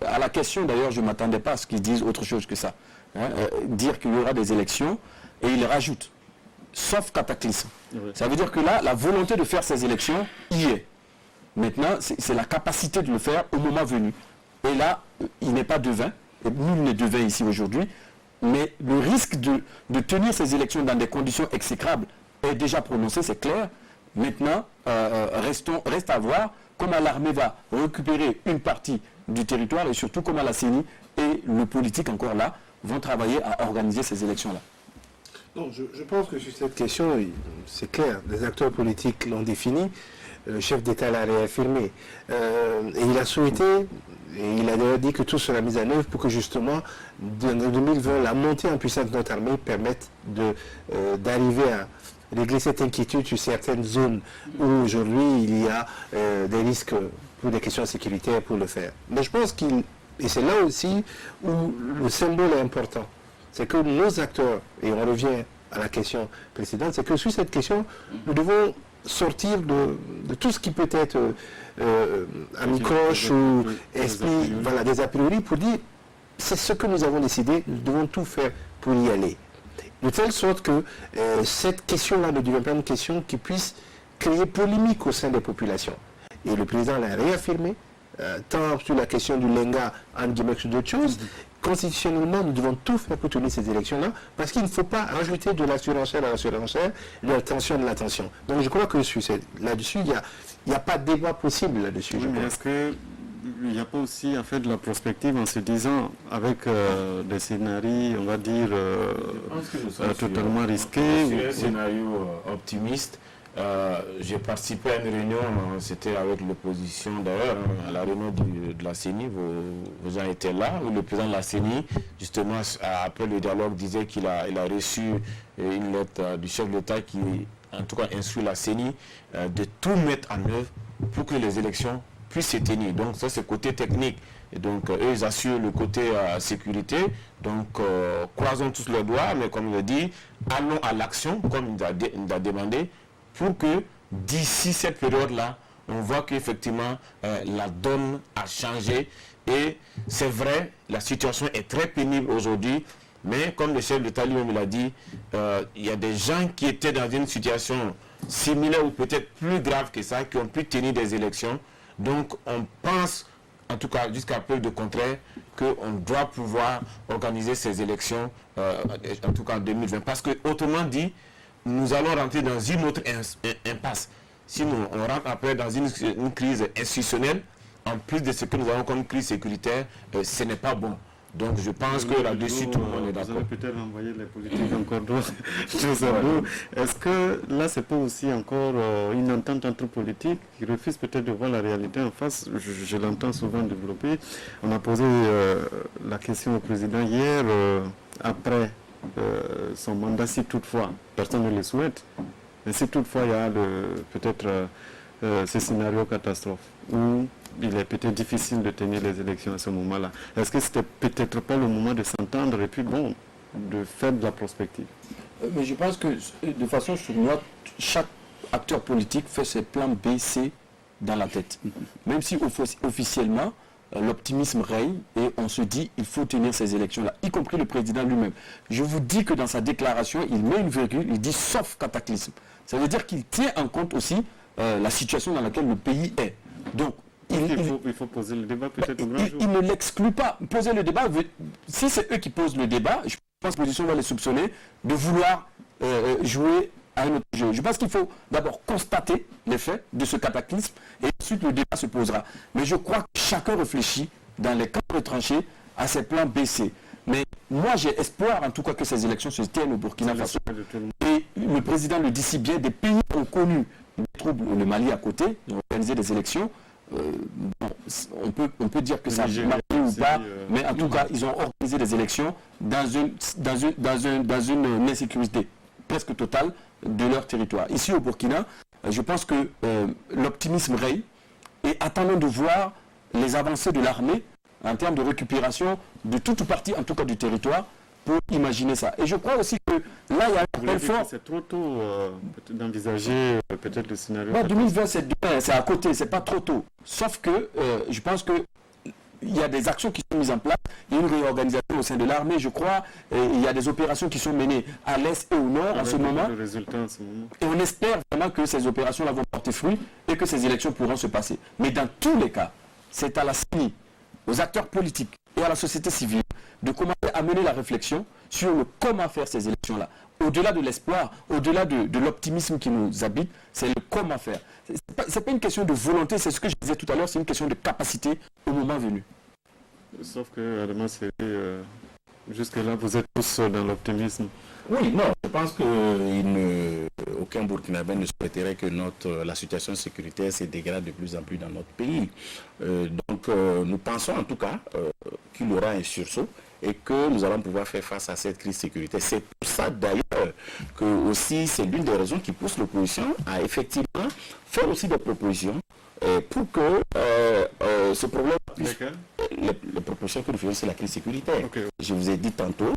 E: à la question d'ailleurs, je ne m'attendais pas à ce qu'ils disent autre chose que ça. Dire qu'il y aura des élections, et il rajoute, sauf cataclysme. Oui. Ça veut dire que là, la volonté de faire ces élections y est. Maintenant, c'est la capacité de le faire au moment venu. Et là, il n'est pas devin, et nul n'est devin ici aujourd'hui, mais le risque de tenir ces élections dans des conditions exécrables est déjà prononcé, c'est clair. Maintenant, reste à voir comment l'armée va récupérer une partie du territoire et surtout comment la CENI et le politique encore là vont travailler à organiser ces élections-là.
B: Non, je pense que sur cette question, c'est clair, les acteurs politiques l'ont défini. le chef d'État l'a réaffirmé. Et il a souhaité, et il a d'ailleurs dit que tout sera mis en œuvre pour que justement, en 2020, la montée en puissance de notre armée permette d'arriver à régler cette inquiétude sur certaines zones où aujourd'hui il y a des risques pour des questions sécuritaires pour le faire. Mais je pense et c'est là aussi où le symbole est important, c'est que nos acteurs, et on revient à la question précédente, c'est que sur cette question, nous devons sortir de tout ce qui peut être amicroche ou esprit, voilà, des a priori, pour dire c'est ce que nous avons décidé, nous devons tout faire pour y aller. De telle sorte que cette question-là ne devient pas une question qui puisse créer polémique au sein des populations. Et le président l'a réaffirmé, tant sur la question du Lenga, en guillemets, que sur d'autres choses. Constitutionnellement, nous devons tout faire pour tenir ces élections-là, parce qu'il ne faut pas rajouter de la surenchère à la surenchère, de la tension à la tension. Donc je crois que là-dessus, il n'y a pas de débat possible là-dessus.
A: Oui, mais est-ce qu'il n'y a pas aussi en fait de la prospective en se disant, avec des scénarios, on va dire, totalement risqués
D: un scénario optimiste. J'ai participé à une réunion, c'était avec l'opposition d'ailleurs, à la réunion de la CENI, vous en étiez là, où le président de la CENI, justement, après le dialogue, disait qu'il a reçu une lettre du chef de l'État qui, en tout cas, instruit la CENI de tout mettre en œuvre pour que les élections puissent se tenir. Donc ça, c'est côté technique. Et donc, eux, ils assurent le côté sécurité. Donc, croisons tous les doigts, mais comme il a dit, allons à l'action, comme il nous a demandé, pour que d'ici cette période-là, on voit qu'effectivement, la donne a changé. Et c'est vrai, la situation est très pénible aujourd'hui, mais comme le chef de l'État lui-même l'a dit, il y a des gens qui étaient dans une situation similaire ou peut-être plus grave que ça, qui ont pu tenir des élections. Donc, on pense, en tout cas jusqu'à peu de contraire, qu'on doit pouvoir organiser ces élections, en tout cas en 2020. Parce que, autrement dit, nous allons rentrer dans une autre impasse. Sinon, on rentre après dans une crise institutionnelle, en plus de ce que nous avons comme crise sécuritaire, ce n'est pas bon. Donc je pense que là-dessus, tout le monde est d'accord.
A: Vous allez peut-être envoyer les politiques encore d'autres. Est-ce que là, c'est pas aussi encore une entente entre politiques qui refusent peut-être de voir la réalité en face? Je l'entends souvent développer. On a posé la question au président hier, après son mandat, si toutefois, personne ne le souhaite, mais si toutefois il y a peut-être ce scénario catastrophe où il est peut-être difficile de tenir les élections à ce moment-là. Est-ce que c'était peut-être pas le moment de s'entendre et puis bon, de faire de la prospective?
E: Mais je pense que de façon sournoise, chaque acteur politique fait ses plans B, C dans la tête. Même si officiellement, l'optimisme règne et on se dit il faut tenir ces élections-là, y compris le président lui-même. Je vous dis que dans sa déclaration, il met une virgule, il dit sauf cataclysme. Ça veut dire qu'il tient en compte aussi la situation dans laquelle le pays est. Donc,
A: il faut poser le débat peut-être au grand jour.
E: Il ne l'exclut pas. Poser le débat, si c'est eux qui posent le débat, je pense que l'opposition va les soupçonner de vouloir jouer à un autre jeu. Je pense qu'il faut d'abord constater les faits de ce cataclysme et ensuite le débat se posera. Mais je crois que chacun réfléchit dans les camps retranchés à ses plans BC. Mais moi j'ai espoir en tout cas que ces élections se tiennent au Burkina Faso. Et le président le dit si bien, des pays ont connu des troubles, le Mali à côté, ils ont organisé des élections. On peut dire que ça a marché ou pas, mais en tout cas, ils ont organisé des élections dans une insécurité presque totale de leur territoire. Ici au Burkina, je pense que l'optimisme règne et attendons de voir les avancées de l'armée en termes de récupération de toute partie, en tout cas du territoire, pour imaginer ça. Et je crois aussi que là, il y a un appel fort.
A: C'est trop tôt d'envisager peut-être le scénario.
E: 2020, c'est à côté, c'est pas trop tôt. Sauf que je pense que il y a des actions qui sont mises en place, il y a une réorganisation au sein de l'armée, je crois, et il y a des opérations qui sont menées à l'est et au nord en ce moment. Et on espère vraiment que ces opérations-là vont porter fruit et que ces élections pourront se passer. Mais dans tous les cas, c'est à la CENI, aux acteurs politiques et à la société civile de commencer à mener la réflexion sur le comment faire ces élections-là. Au-delà de l'espoir, au-delà de l'optimisme qui nous habite, c'est le comment faire. Ce n'est pas une question de volonté, c'est ce que je disais tout à l'heure, c'est une question de capacité au moment venu.
A: Sauf que, Adama, jusque-là, vous êtes tous dans l'optimisme.
C: Oui, non, je pense qu'aucun Burkinabé ne souhaiterait que la situation sécuritaire se dégrade de plus en plus dans notre pays. Donc nous pensons en tout cas qu'il y aura un sursaut et que nous allons pouvoir faire face à cette crise sécuritaire. C'est pour ça d'ailleurs que aussi c'est l'une des raisons qui pousse l'opposition à effectivement faire aussi des propositions pour que ce problème puisse... Les propositions que nous faisons, c'est la crise sécuritaire. Okay. Je vous ai dit tantôt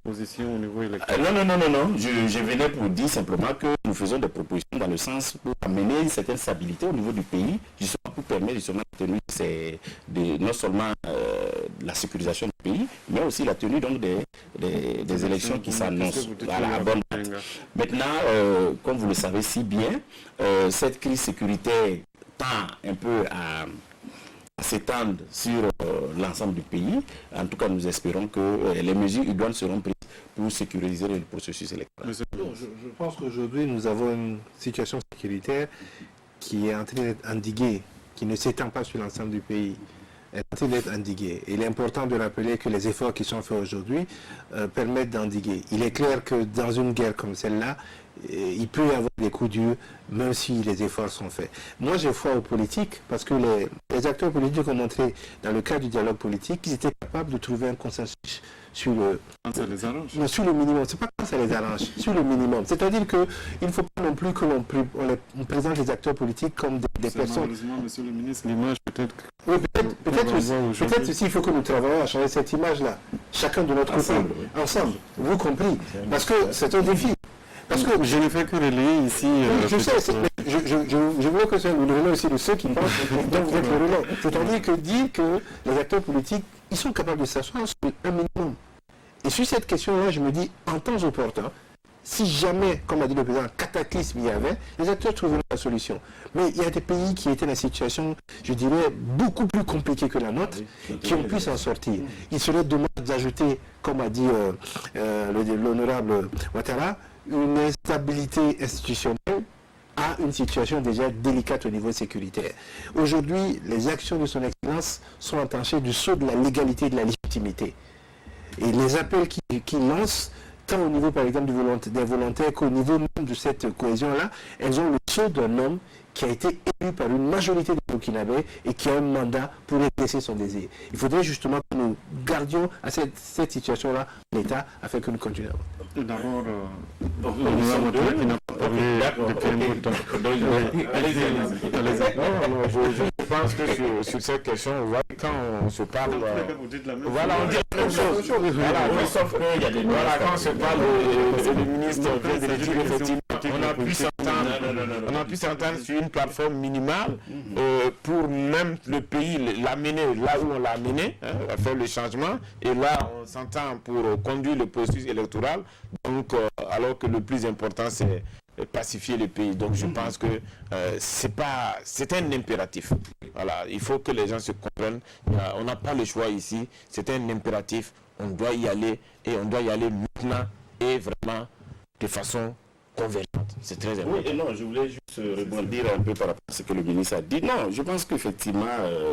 A: propositions au niveau électoral.
C: Non. Je venais pour dire simplement que nous faisons des propositions dans le sens pour amener une certaine stabilité au niveau du pays, justement pour permettre justement la tenue non seulement la sécurisation du pays, mais aussi la tenue donc des élections qui s'annoncent à la bonne date. Maintenant, comme vous le savez si bien, cette crise sécuritaire tend un peu à s'étendre sur l'ensemble du pays. En tout cas, nous espérons que les mesures idoines seront prises pour sécuriser le processus électoral.
B: Je pense qu'aujourd'hui, nous avons une situation sécuritaire qui est en train d'être endiguée, qui ne s'étend pas sur l'ensemble du pays. Elle est en train d'être endiguée. Il est important de rappeler que les efforts qui sont faits aujourd'hui permettent d'endiguer. Il est clair que dans une guerre comme celle-là, il peut y avoir des coups durs, même si les efforts sont faits. Moi, j'ai foi aux politiques, parce que les acteurs politiques ont montré, dans le cadre du dialogue politique, qu'ils étaient capables de trouver un consensus sur le...
A: Quand ça les arrange.
B: Non, sur le minimum. C'est pas quand ça les arrange, sur le minimum. C'est-à-dire qu'il ne faut pas non plus que on présente les acteurs politiques comme des personnes...
A: Malheureusement, monsieur le ministre, l'image peut-être...
B: Oui, peut-être aussi, il faut que nous travaillions à changer cette image-là. Chacun de notre côté, ensemble, vous compris. Parce que c'est un défi.
A: Parce que je ne fais que relayer ici...
B: je sais, je vois que c'est le relais aussi de ceux qui pensent, donc vous êtes le relais. C'est-à-dire que dire que les acteurs politiques, ils sont capables de s'asseoir sur un minimum. Et sur cette question-là, je me dis, en temps opportun, si jamais, comme a dit le président, un cataclysme il y avait, les acteurs trouveraient la solution. Mais il y a des pays qui étaient dans une situation, je dirais, beaucoup plus compliquée que la nôtre, qui ont pu s'en sortir. Il serait dommage d'ajouter, comme a dit l'honorable Ouattara, une instabilité institutionnelle à une situation déjà délicate au niveau sécuritaire. Aujourd'hui, les actions de son Excellence sont entachées du sceau de la légalité et de la légitimité. Et les appels qu'il lance, tant au niveau par exemple des volontaires qu'au niveau même de cette cohésion-là, elles ont le sceau d'un homme qui a été élu par une majorité des Burkinabés et qui a un mandat pour exercer son désir. Il faudrait justement que nous gardions à cette situation-là l'État afin que nous continuions.
A: D'abord,
D: je pense que sur cette question, quand on se parle, voilà, on dit la même chose. Voilà, quand on se parle, le ministre vient de le dire, effectivement, on a pu s'entendre sur une plateforme minimale pour même le pays l'amener là où on l'a amené, à faire le changement, et là on s'entend pour conduire le processus électoral, donc alors que le plus important c'est pacifier le pays. Donc je pense que c'est un impératif. Voilà, il faut que les gens se comprennent. On n'a pas le choix ici. C'est un impératif. On doit y aller et on doit y aller maintenant et vraiment de façon convergente. C'est très important.
C: Oui, et non, je voulais juste rebondir un peu par rapport à ce que le ministre a dit. Non, je pense qu'effectivement,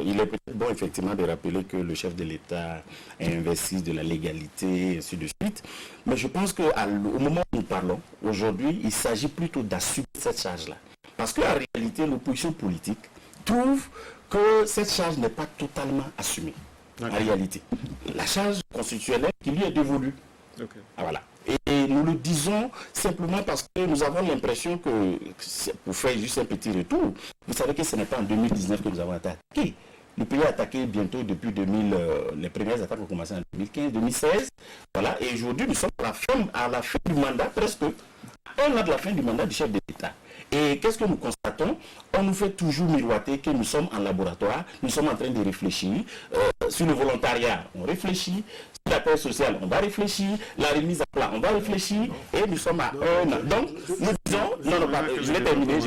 C: il est peut-être bon effectivement de rappeler que le chef de l'État a investi de la légalité, et ainsi de suite. Mais je pense qu'au moment où nous parlons, aujourd'hui, il s'agit plutôt d'assumer cette charge-là. Parce qu'en réalité, l'opposition politique trouve que cette charge n'est pas totalement assumée. En réalité, la charge constitutionnelle qui lui est dévolue.
A: Okay.
C: Voilà. Et nous le disons simplement parce que nous avons l'impression que, pour faire juste un petit retour, vous savez que ce n'est pas en 2019 que nous avons été attaqués. Le pays a attaqué bientôt depuis 2000, les premières attaques ont commencé en 2015, 2016. Voilà. Et aujourd'hui, nous sommes à la fin du mandat, presque un an de la fin du mandat du chef de l'État. Et qu'est-ce que nous constatons? On nous fait toujours miroiter que nous sommes en laboratoire, nous sommes en train de réfléchir. Sur le volontariat, on réfléchit. Sur la paix sociale, on va réfléchir. La remise à plat, on va réfléchir. Et nous sommes à un an. Donc, nous disons... Non, je vais terminer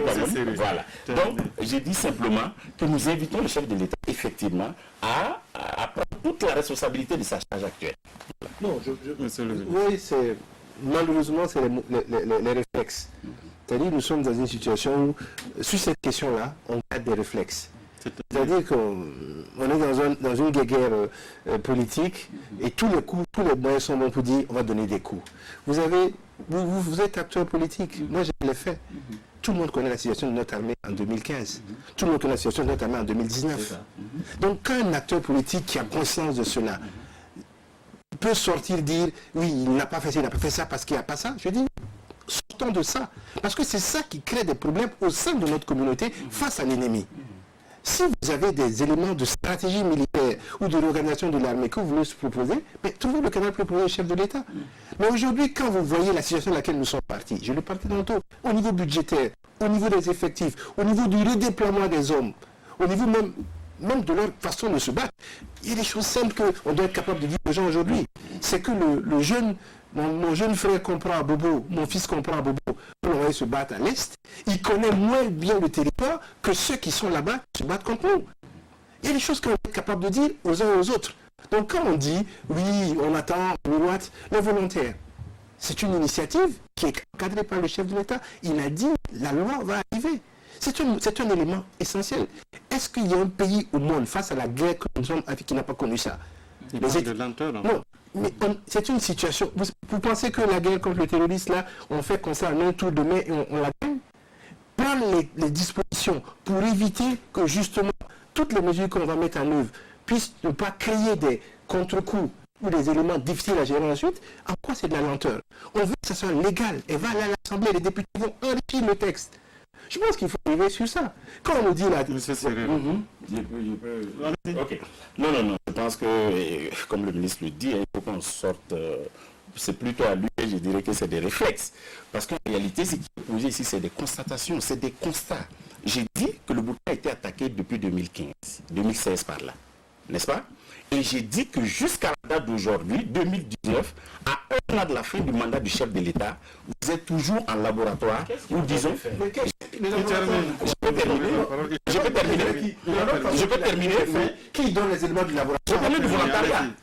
C: quand même. Voilà. Donc, je dis simplement que nous invitons le chef de l'État, effectivement, à prendre toute la responsabilité de sa charge actuelle.
B: Non, oui, c'est... Malheureusement, c'est les réflexes. C'est-à-dire nous sommes dans une situation où, sur cette question-là, on garde des réflexes. C'est-à-dire qu'on on est dans une guerre politique et tous les moyens sont bons pour dire on va donner des coups. Vous êtes acteur politique, moi je l'ai fait. Tout le monde connaît la situation de notre armée en 2015. Tout le monde connaît la situation de notre armée en 2019. Donc quand un acteur politique qui a conscience de cela peut sortir dire oui, il n'a pas fait ça, il n'a pas fait ça parce qu'il n'y a pas ça, je dis sortons de ça. Parce que c'est ça qui crée des problèmes au sein de notre communauté face à l'ennemi. Si vous avez des éléments de stratégie militaire ou de l'organisation de l'armée que vous voulez se proposer, mais trouvez le canal pour proposer au chef de l'État. Mais aujourd'hui, quand vous voyez la situation dans laquelle nous sommes partis, je le partais tantôt, au niveau budgétaire, au niveau des effectifs, au niveau du redéploiement des hommes, au niveau même de leur façon de se battre, il y a des choses simples qu'on doit être capable de dire aux gens aujourd'hui. C'est que le jeune... Mon jeune frère comprend à Bobo, mon fils comprend à Bobo, pour l'envoyer se battre à l'Est, il connaît moins bien le territoire que ceux qui sont là-bas se battent contre nous. Il y a des choses qu'on est capable de dire aux uns et aux autres. Donc quand on dit, oui, on attend, les volontaires, c'est une initiative qui est encadrée par le chef de l'État. Il a dit, la loi va arriver. C'est un élément essentiel. Est-ce qu'il y a un pays au monde, face à la guerre que nous sommes avec, qui n'a pas connu ça?
A: Il parle de lenteur.
B: Non. Mais c'est une situation. Vous pensez que la guerre contre le terrorisme, là, on fait comme ça en un tour de main et on la gagne? Prendre les dispositions pour éviter que justement toutes les mesures qu'on va mettre en œuvre puissent ne pas créer des contre-coups ou des éléments difficiles à gérer ensuite. En quoi c'est de la lenteur? On veut que ça soit légal. Elle va aller à l'Assemblée, les députés vont enrichir le texte. Je pense qu'il faut arriver sur ça. Quand on nous dit là...
C: Monsieur Serré, Ok. Non. Je pense que, comme le ministre le dit, il faut qu'on sorte... c'est plutôt à lui, je dirais que c'est des réflexes. Parce qu'en réalité, ce qui est posé ici, c'est des constatations, c'est des constats. J'ai dit que le Burkina a été attaqué depuis 2015, 2016 par là. N'est-ce pas? Et j'ai dit que jusqu'à la date d'aujourd'hui, 2019, à un an de la fin du mandat du chef de l'État, vous êtes toujours en laboratoire, ou disons... Je peux terminer.
B: Qui donne les éléments du laboratoire?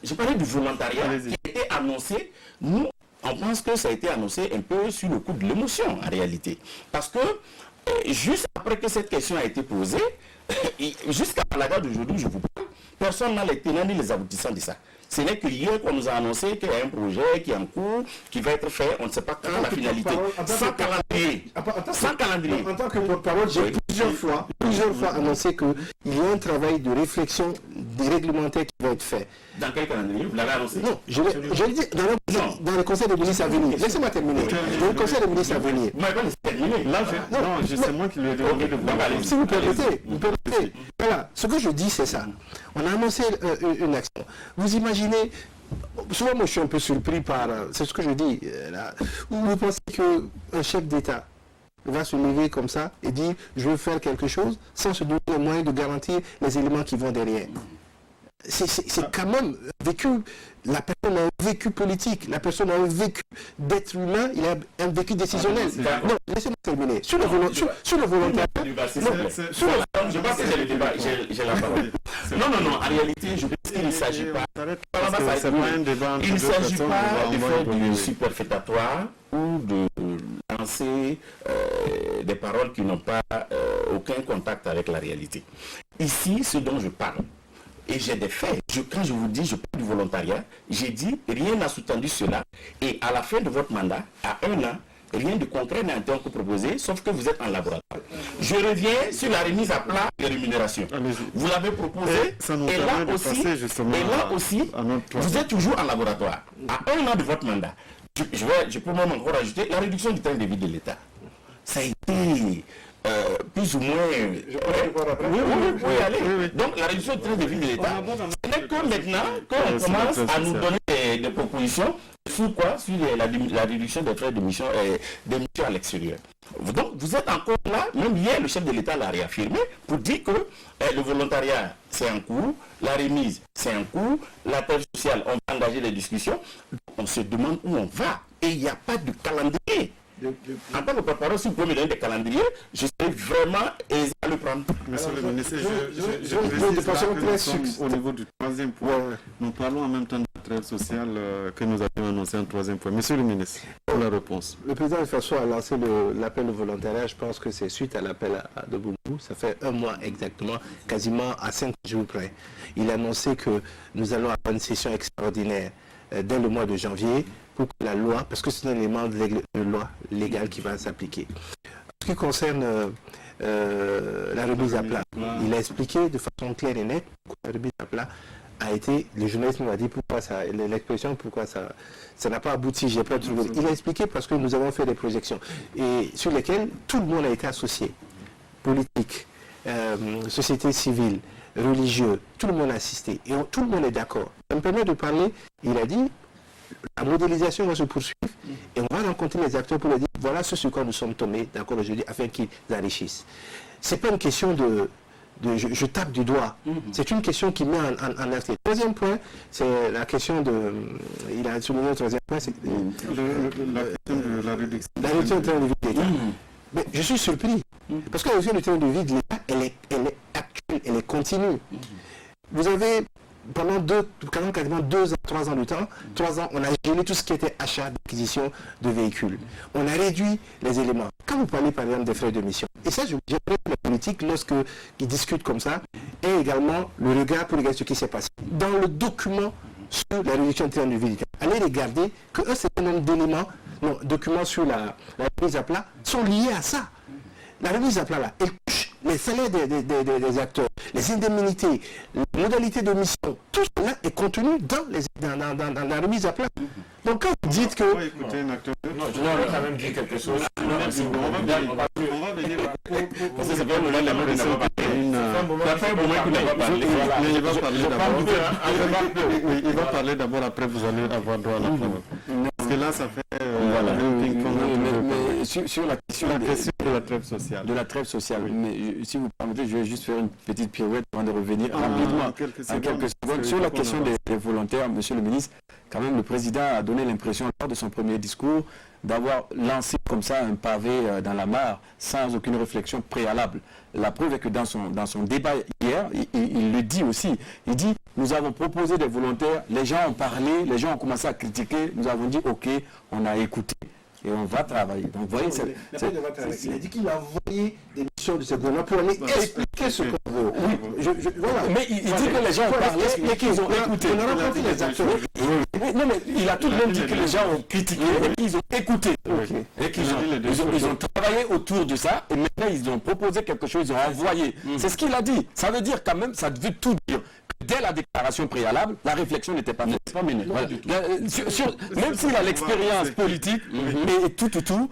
C: Je parlais du volontariat qui a été annoncé. Nous, on pense que ça a été annoncé un peu sur le coup de l'émotion, en réalité. Parce que, juste après que cette question a été posée, jusqu'à la date d'aujourd'hui, je vous parle, personne n'a les tenants ni les aboutissants de ça. Ce n'est que hier qu'on nous a annoncé qu'il y a un projet qui est en cours, qui va être fait, on ne sait pas quand la finalité. Sans calendrier. Sans calendrier.
B: En tant que porte-parole, j'ai plusieurs fois annoncé qu'il y a un travail de réflexion des réglementaires qui va être fait.
C: Dans quel calendrier? Vous l'avez annoncé?
B: Non, je l'ai dit dans le conseil des ministres à venir. Laissez-moi terminer. Dans le conseil des ministres à venir.
C: Mais quand c'est terminé.
A: Là, c'est moi qui lui ai demandé de vous parler.
B: Si vous permettez. Voilà, ce que je dis, c'est ça. On a annoncé une action. Vous imaginez, souvent moi je suis un peu surpris par, c'est ce que je dis, là, vous pensez qu'un chef d'État va se lever comme ça et dire je veux faire quelque chose sans se donner les moyens de garantir les éléments qui vont derrière. C'est quand même vécu, la personne a un vécu politique, la personne a un vécu d'être humain, il a un vécu décisionnel. Non, laissez-moi terminer. Sur le volontariat...
C: Je pense que c'est le débat, j'ai la parole. Non, en réalité, je pense qu'il ne s'agit pas... Il ne s'agit pas de faire du superfétatoire ou de lancer des paroles qui n'ont pas aucun contact avec la réalité. Ici, ce dont je parle, et j'ai des faits. Quand je vous dis, je parle du volontariat, j'ai dit, rien n'a sous-tendu cela. Et à la fin de votre mandat, à un an, rien de concret n'a été encore proposé, sauf que vous êtes en laboratoire. Je reviens sur la remise à plat des rémunérations. Vous l'avez proposé, et là aussi, vous êtes toujours en laboratoire. À un an de votre mandat, je peux même encore ajouter la réduction du train de vie de l'État. Ça a été... plus ou moins... Oui, aller. Donc la réduction du train de vie de l'État, ce n'est que maintenant qu'on commence à nous donner des propositions sur quoi? Sur la réduction des frais de mission des missions à l'extérieur. Donc vous êtes encore là, même hier le chef de l'État l'a réaffirmé, pour dire que le volontariat c'est en cours, la remise c'est en cours, la thèse sociale on va engager les discussions, on se demande où on va et il n'y a pas de calendrier. En tant que porte-parole, si vous pouvez me donner des calendriers, je serai vraiment aisé à le prendre.
A: Monsieur le ministre, je précise là que nous sommes au niveau du troisième point. Nous parlons en même temps de la trêve sociale que nous avions annoncé en troisième point. Monsieur le ministre, pour la réponse.
B: Le président Faso a lancé l'appel au volontariat. Je pense que c'est suite à l'appel de Boubou. Ça fait un mois exactement, quasiment à 5 jours près. Il a annoncé que nous allons avoir une session extraordinaire dès le mois de janvier pour que la loi, parce que c'est un élément de loi légale qui va s'appliquer. En ce qui concerne la remise à plat, il a expliqué de façon claire et nette pourquoi la remise à plat a été, le journaliste nous a dit pourquoi ça, l'expression pourquoi ça n'a pas abouti, j'ai pas trouvé. Il a expliqué parce que nous avons fait des projections et sur lesquelles tout le monde a été associé, politique, société civile, religieux, tout le monde a assisté et tout le monde est d'accord. Ça me permet de parler, il a dit, la modélisation va se poursuivre et on va rencontrer les acteurs pour leur dire voilà ce sur quoi nous sommes tombés d'accord aujourd'hui afin qu'ils enrichissent. C'est pas une question de je tape du doigt. C'est une question qui met en alerte. Troisième point, c'est la question de... Il a souligné le troisième point, c'est
A: la question de la réduction.
B: La réduction du train de vie de l'État. Mais je suis surpris. Parce que la réduction du train de vie de l'État, elle est actuelle, elle est continue. Vous avez, pendant quasiment 2 ans, 3 ans de temps, 3 ans, on a gelé tout ce qui était achat, d'acquisition de véhicules. On a réduit les éléments. Quand vous parlez par exemple des frais de mission, et ça, j'aimerais que la politique, lorsqu'ils discutent comme ça, ait également le regard pour regarder ce qui s'est passé. Dans le document sur la réduction du train de vie de l'État, allez regarder qu'un certain nombre d'éléments, documents sur la remise à plat, sont liés à ça. La remise à plat, là, elle touche les salaires des acteurs, les indemnités, les modalités de mission, tout cela est contenu dans la remise à plat. Donc quand vous dites que...
D: Non, je vais quand même dire quelque chose. On va venir... Parce que c'est pas un moment où il n'a pas parlé. Ça fait un moment qu'il n'a pas parlé.
A: Mais il va parler d'abord. Il va parler d'abord, après vous allez avoir droit à la parole. Parce que là, ça fait...
E: Mais sur la question
A: de la trêve sociale.
E: De la trêve sociale. Mais si vous permettez, je vais juste faire une petite pirouette avant de revenir rapidement en quelques secondes. Sur la question des volontaires, monsieur le ministre, quand même le président a donné l'impression lors de son premier discours d'avoir lancé comme ça un pavé dans la mare sans aucune réflexion préalable. La preuve est que dans son débat hier, il le dit aussi, il dit nous avons proposé des volontaires, les gens ont parlé, les gens ont commencé à critiquer, nous avons dit ok, on a écouté. Et on va travailler. Donc, vous voyez,
B: il a dit qu'il a envoyé des missions de ce gouvernement pour aller expliquer ce qu'on veut.
E: Voilà. Mais il dit que les gens ont parlé et qu'ils ont écouté.
B: On a rencontré les acteurs.
E: Non, mais il a tout de même dit que les gens ont critiqué et qu'ils ont écouté. Et qu'ils ont travaillé autour de ça et maintenant ils ont proposé quelque chose, ils ont envoyé. C'est ce qu'il a dit. Ça veut dire quand même, ça veut tout dire. Dès la déclaration préalable, la réflexion n'était pas faite. Voilà. Même s'il a l'expérience politique et tout,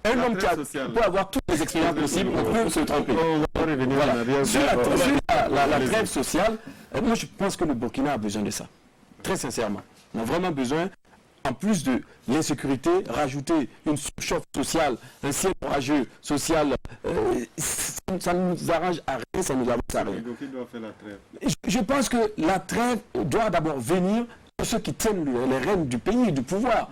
E: un homme qui peut avoir toutes les expériences possibles, on peut se tromper. Voilà. Sur la trêve sociale, moi je pense que le Burkina a besoin de ça. Très sincèrement. On a vraiment besoin, en plus de l'insécurité, rajouter une surchauffe sociale, un ciel orageux social, ça ne nous arrange à rien, ça nous avance à rien. Je pense que la trêve doit d'abord venir de ceux qui tiennent les rênes du pays et du pouvoir.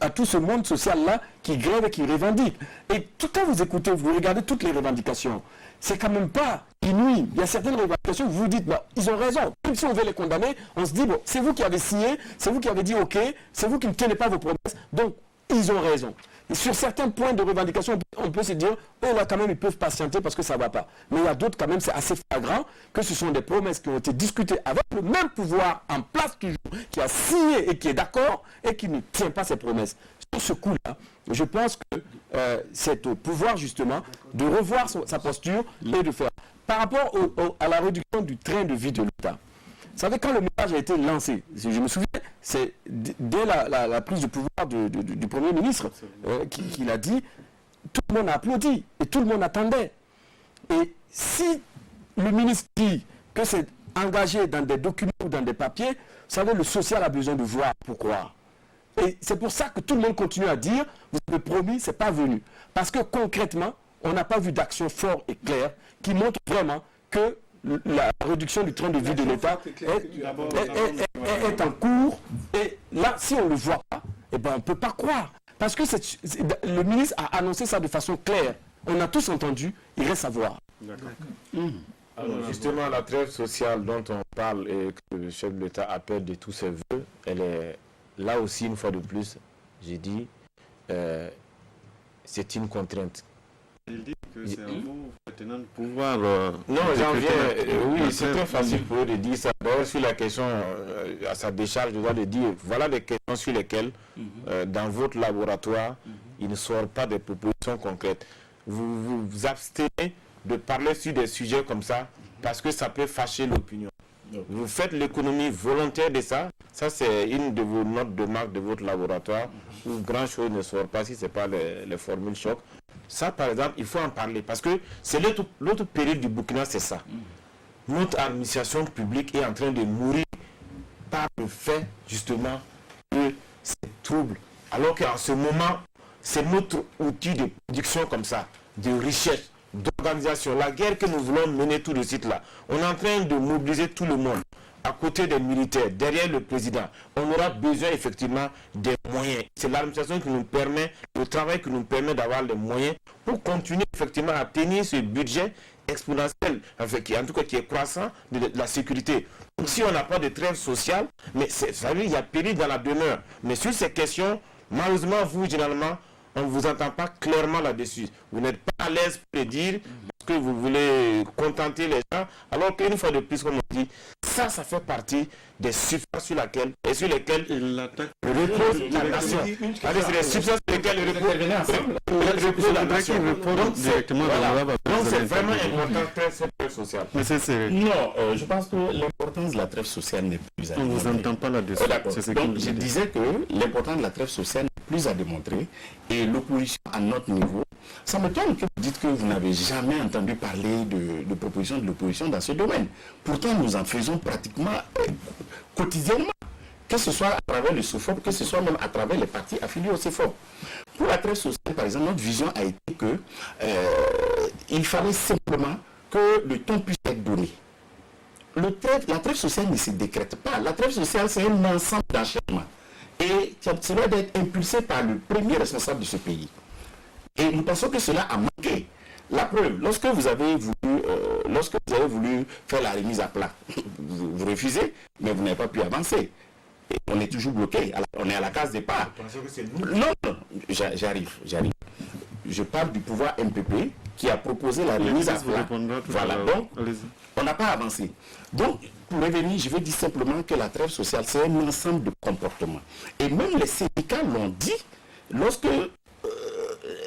E: À tout ce monde social-là qui grève et qui revendique. Et tout quand vous écoutez, vous regardez toutes les revendications, c'est quand même pas inouï. Il y a certaines revendications où vous vous dites, bah, ils ont raison. Même si on veut les condamner, on se dit, bon, c'est vous qui avez signé, c'est vous qui avez dit ok, c'est vous qui ne tenez pas vos promesses, donc ils ont raison. Et sur certains points de revendication, on peut se dire, oh là quand même ils peuvent patienter parce que ça ne va pas. Mais il y a d'autres quand même, c'est assez flagrant que ce sont des promesses qui ont été discutées avec le même pouvoir en place toujours, qui a signé et qui est d'accord et qui ne tient pas ses promesses. Sur ce coup-là, je pense que c'est au pouvoir justement de revoir sa posture et de faire. Par rapport à la réduction du train de vie de l'État, vous savez, quand le message a été lancé, je me souviens, c'est dès la prise de pouvoir du Premier ministre qu'il a dit, tout le monde a applaudi et tout le monde attendait. Et si le ministre dit que c'est engagé dans des documents ou dans des papiers, vous savez, le social a besoin de voir pourquoi. Et c'est pour ça que tout le monde continue à dire, vous avez promis, c'est pas venu. Parce que concrètement, on n'a pas vu d'action forte et claire qui montre vraiment que la réduction du train de vie de l'État est en cours. Et là, si on ne le voit pas, eh ben, on ne peut pas croire. Parce que le ministre a annoncé ça de façon claire. On a tous entendu, il reste à voir.
D: Alors, justement, la trêve sociale dont on parle et que le chef de l'État appelle de tous ses voeux, elle est là aussi, une fois de plus, j'ai dit, c'est une contrainte.
A: Il dit que c'est à vous maintenant de pouvoir...
D: non, j'en viens. Oui, c'est très facile pour eux de dire ça. D'ailleurs, sur la question, à sa décharge, je dois le dire, voilà des questions sur lesquelles, dans votre laboratoire, il ne sort pas de propositions concrètes. Vous vous abstenez de parler sur des sujets comme ça parce que ça peut fâcher l'opinion. Vous faites l'économie volontaire de ça. Ça, c'est une de vos notes de marque de votre laboratoire où grand chose ne sort pas si ce n'est pas les formules choc. Ça, par exemple, il faut en parler parce que c'est l'autre péril du Burkina, c'est ça. Notre administration publique est en train de mourir par le fait, justement, que c'est trouble. Alors qu'en ce moment, c'est notre outil de production comme ça, de richesse, d'organisation. La guerre que nous voulons mener tout de suite là, on est en train de mobiliser tout le monde. À côté des militaires, derrière le président, on aura besoin effectivement des moyens. C'est l'administration qui nous permet, le travail qui nous permet d'avoir les moyens pour continuer effectivement à tenir ce budget exponentiel, en tout cas qui est croissant de la sécurité. Donc, si on n'a pas de trêve sociale, mais ça veut dire qu'il y a péril dans la demeure. Mais sur ces questions, malheureusement, vous, généralement, on ne vous entend pas clairement là-dessus. Vous n'êtes pas à l'aise pour le dire parce que vous voulez contenter les gens, alors qu'une fois de plus, comme on dit, ça fait partie des substances sur lesquelles repose la nation. C'est des substances sur lesquelles repose la nation. Donc c'est vraiment important cette trêve sociale.
C: Non, je pense que l'importance de la trêve sociale n'est plus à démontrer.
A: On ne vous entend pas là-dessus.
C: Donc je disais que l'importance de la trêve sociale n'est plus à démontrer et l'opposition à notre niveau. Ça m'étonne que vous dites que vous n'avez jamais entendu parler de propositions de l'opposition dans ce domaine. Pourtant, nous en faisons pratiquement quotidiennement, que ce soit à travers le SOFOP, que ce soit même à travers les partis affiliés au SOFOP. Pour la trêve sociale, par exemple, notre vision a été que il fallait simplement que le ton puisse être donné. La trêve sociale ne se décrète pas. La trêve sociale, c'est un ensemble d'enchaînements. Et ça doit être impulsé par le premier responsable de ce pays. Et nous pensons que cela a manqué. La preuve, lorsque vous avez voulu faire la remise à plat, vous refusez, mais vous n'avez pas pu avancer. Et on est toujours bloqué. On est à la case départ.
D: Vous pensez que c'est nous?
C: Non, j'arrive. Je parle du pouvoir MPP qui a proposé la remise à plat. Voilà, donc on n'a pas avancé. Donc, pour revenir, je veux dire simplement que la trêve sociale, c'est un ensemble de comportements. Et même les syndicats l'ont dit, lorsque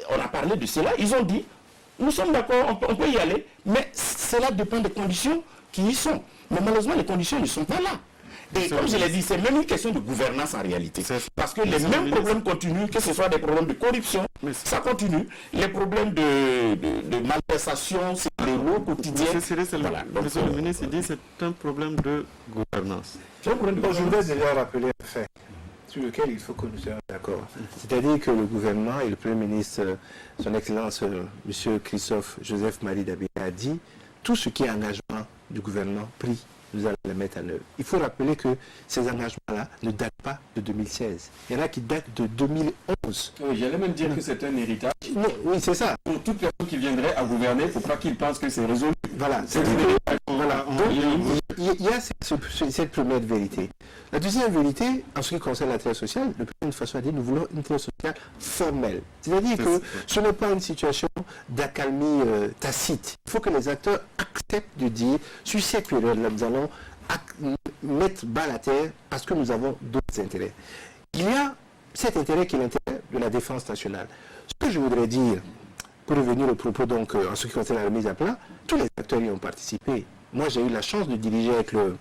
C: on a parlé de cela, ils ont dit, nous sommes d'accord, on peut y aller, mais cela dépend des conditions qui y sont. Mais malheureusement, les conditions ne sont pas là. Et comme je l'ai dit, c'est même une question de gouvernance en réalité. Parce que les mêmes problèmes continuent, que ce soit des problèmes de corruption, ça continue. Les problèmes de malversation, c'est des lots quotidiens.
A: Monsieur le ministre dit que c'est un problème de gouvernance.
B: Je voudrais déjà rappeler un fait sur lequel il faut que nous soyons d'accord. C'est-à-dire que le gouvernement et le Premier ministre, son Excellence, M. Christophe Joseph Marie Dabé, a dit tout ce qui est engagement du gouvernement pris, nous allons les mettre en œuvre. Il faut rappeler que ces engagements-là ne datent pas de 2016. Il y en a qui datent de 2011.
E: Oui, j'allais même dire que c'est un héritage.
B: Non, oui, c'est ça.
E: Pour toute personne qui viendrait à gouverner, il ne faut pas qu'ils pensent que c'est résolu.
B: Voilà. Voilà. Donc, il y a cette première vérité. La deuxième vérité, en ce qui concerne la trêve sociale, le président Faso a dit nous voulons une trêve sociale formelle. C'est-à-dire que ce n'est pas une situation d'accalmie tacite. Il faut que les acteurs acceptent de dire sur cette période-là, nous allons mettre bas la terre parce que nous avons d'autres intérêts. Il y a cet intérêt qui est l'intérêt de la défense nationale. Ce que je voudrais dire, pour revenir au propos donc en ce qui concerne la remise à plat, tous les acteurs y ont participé. Moi, j'ai eu la chance de diriger avec le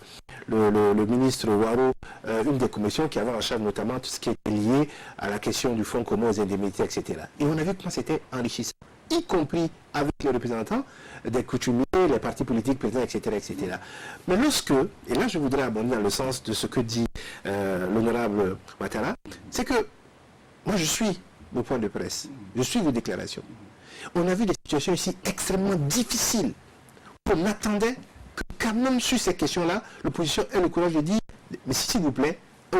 B: ministre Ouaro une des commissions qui avait en charge notamment tout ce qui était lié à la question du fonds commun aux indemnités, etc. Et on a vu comment c'était enrichissant, y compris avec les représentants des coutumiers, les partis politiques présents, etc., etc. Mais lorsque, et là je voudrais abonder dans le sens de ce que dit l'honorable Ouattara, c'est que moi je suis vos points de presse, je suis vos déclarations. On a vu des situations ici extrêmement difficiles. On attendait que quand même sur ces questions-là, l'opposition ait le courage de dire, mais s'il vous plaît,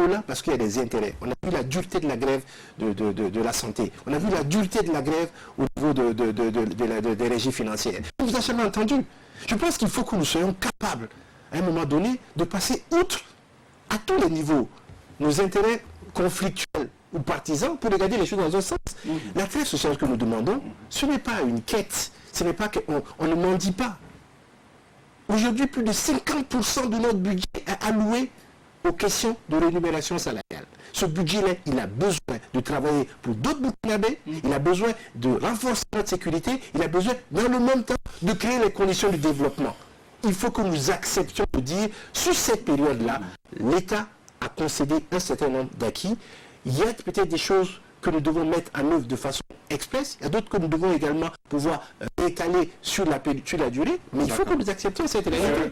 B: là, parce qu'il y a des intérêts. On a vu la dureté de la grève de la santé. On a vu la dureté de la grève au niveau des régies financières. On vous a jamais entendu. Je pense qu'il faut que nous soyons capables, à un moment donné, de passer outre à tous les niveaux nos intérêts conflictuels ou partisans pour regarder les choses dans un sens. La trêve sociale que nous demandons, ce n'est pas une quête, ce n'est pas qu'on ne mendie pas. Aujourd'hui, plus de 50% de notre budget est alloué aux questions de rémunération salariale. Ce budget-là, il a besoin de travailler pour d'autres Burkinabés, il a besoin de renforcer notre sécurité, il a besoin, dans le même temps, de créer les conditions de développement. Il faut que nous acceptions de dire, sur cette période-là, l'État a concédé un certain nombre d'acquis. Il y a peut-être des choses que nous devons mettre en œuvre de façon express, il y a d'autres que nous devons également pouvoir étaler sur la durée, mais il faut que nous acceptions cette réalité.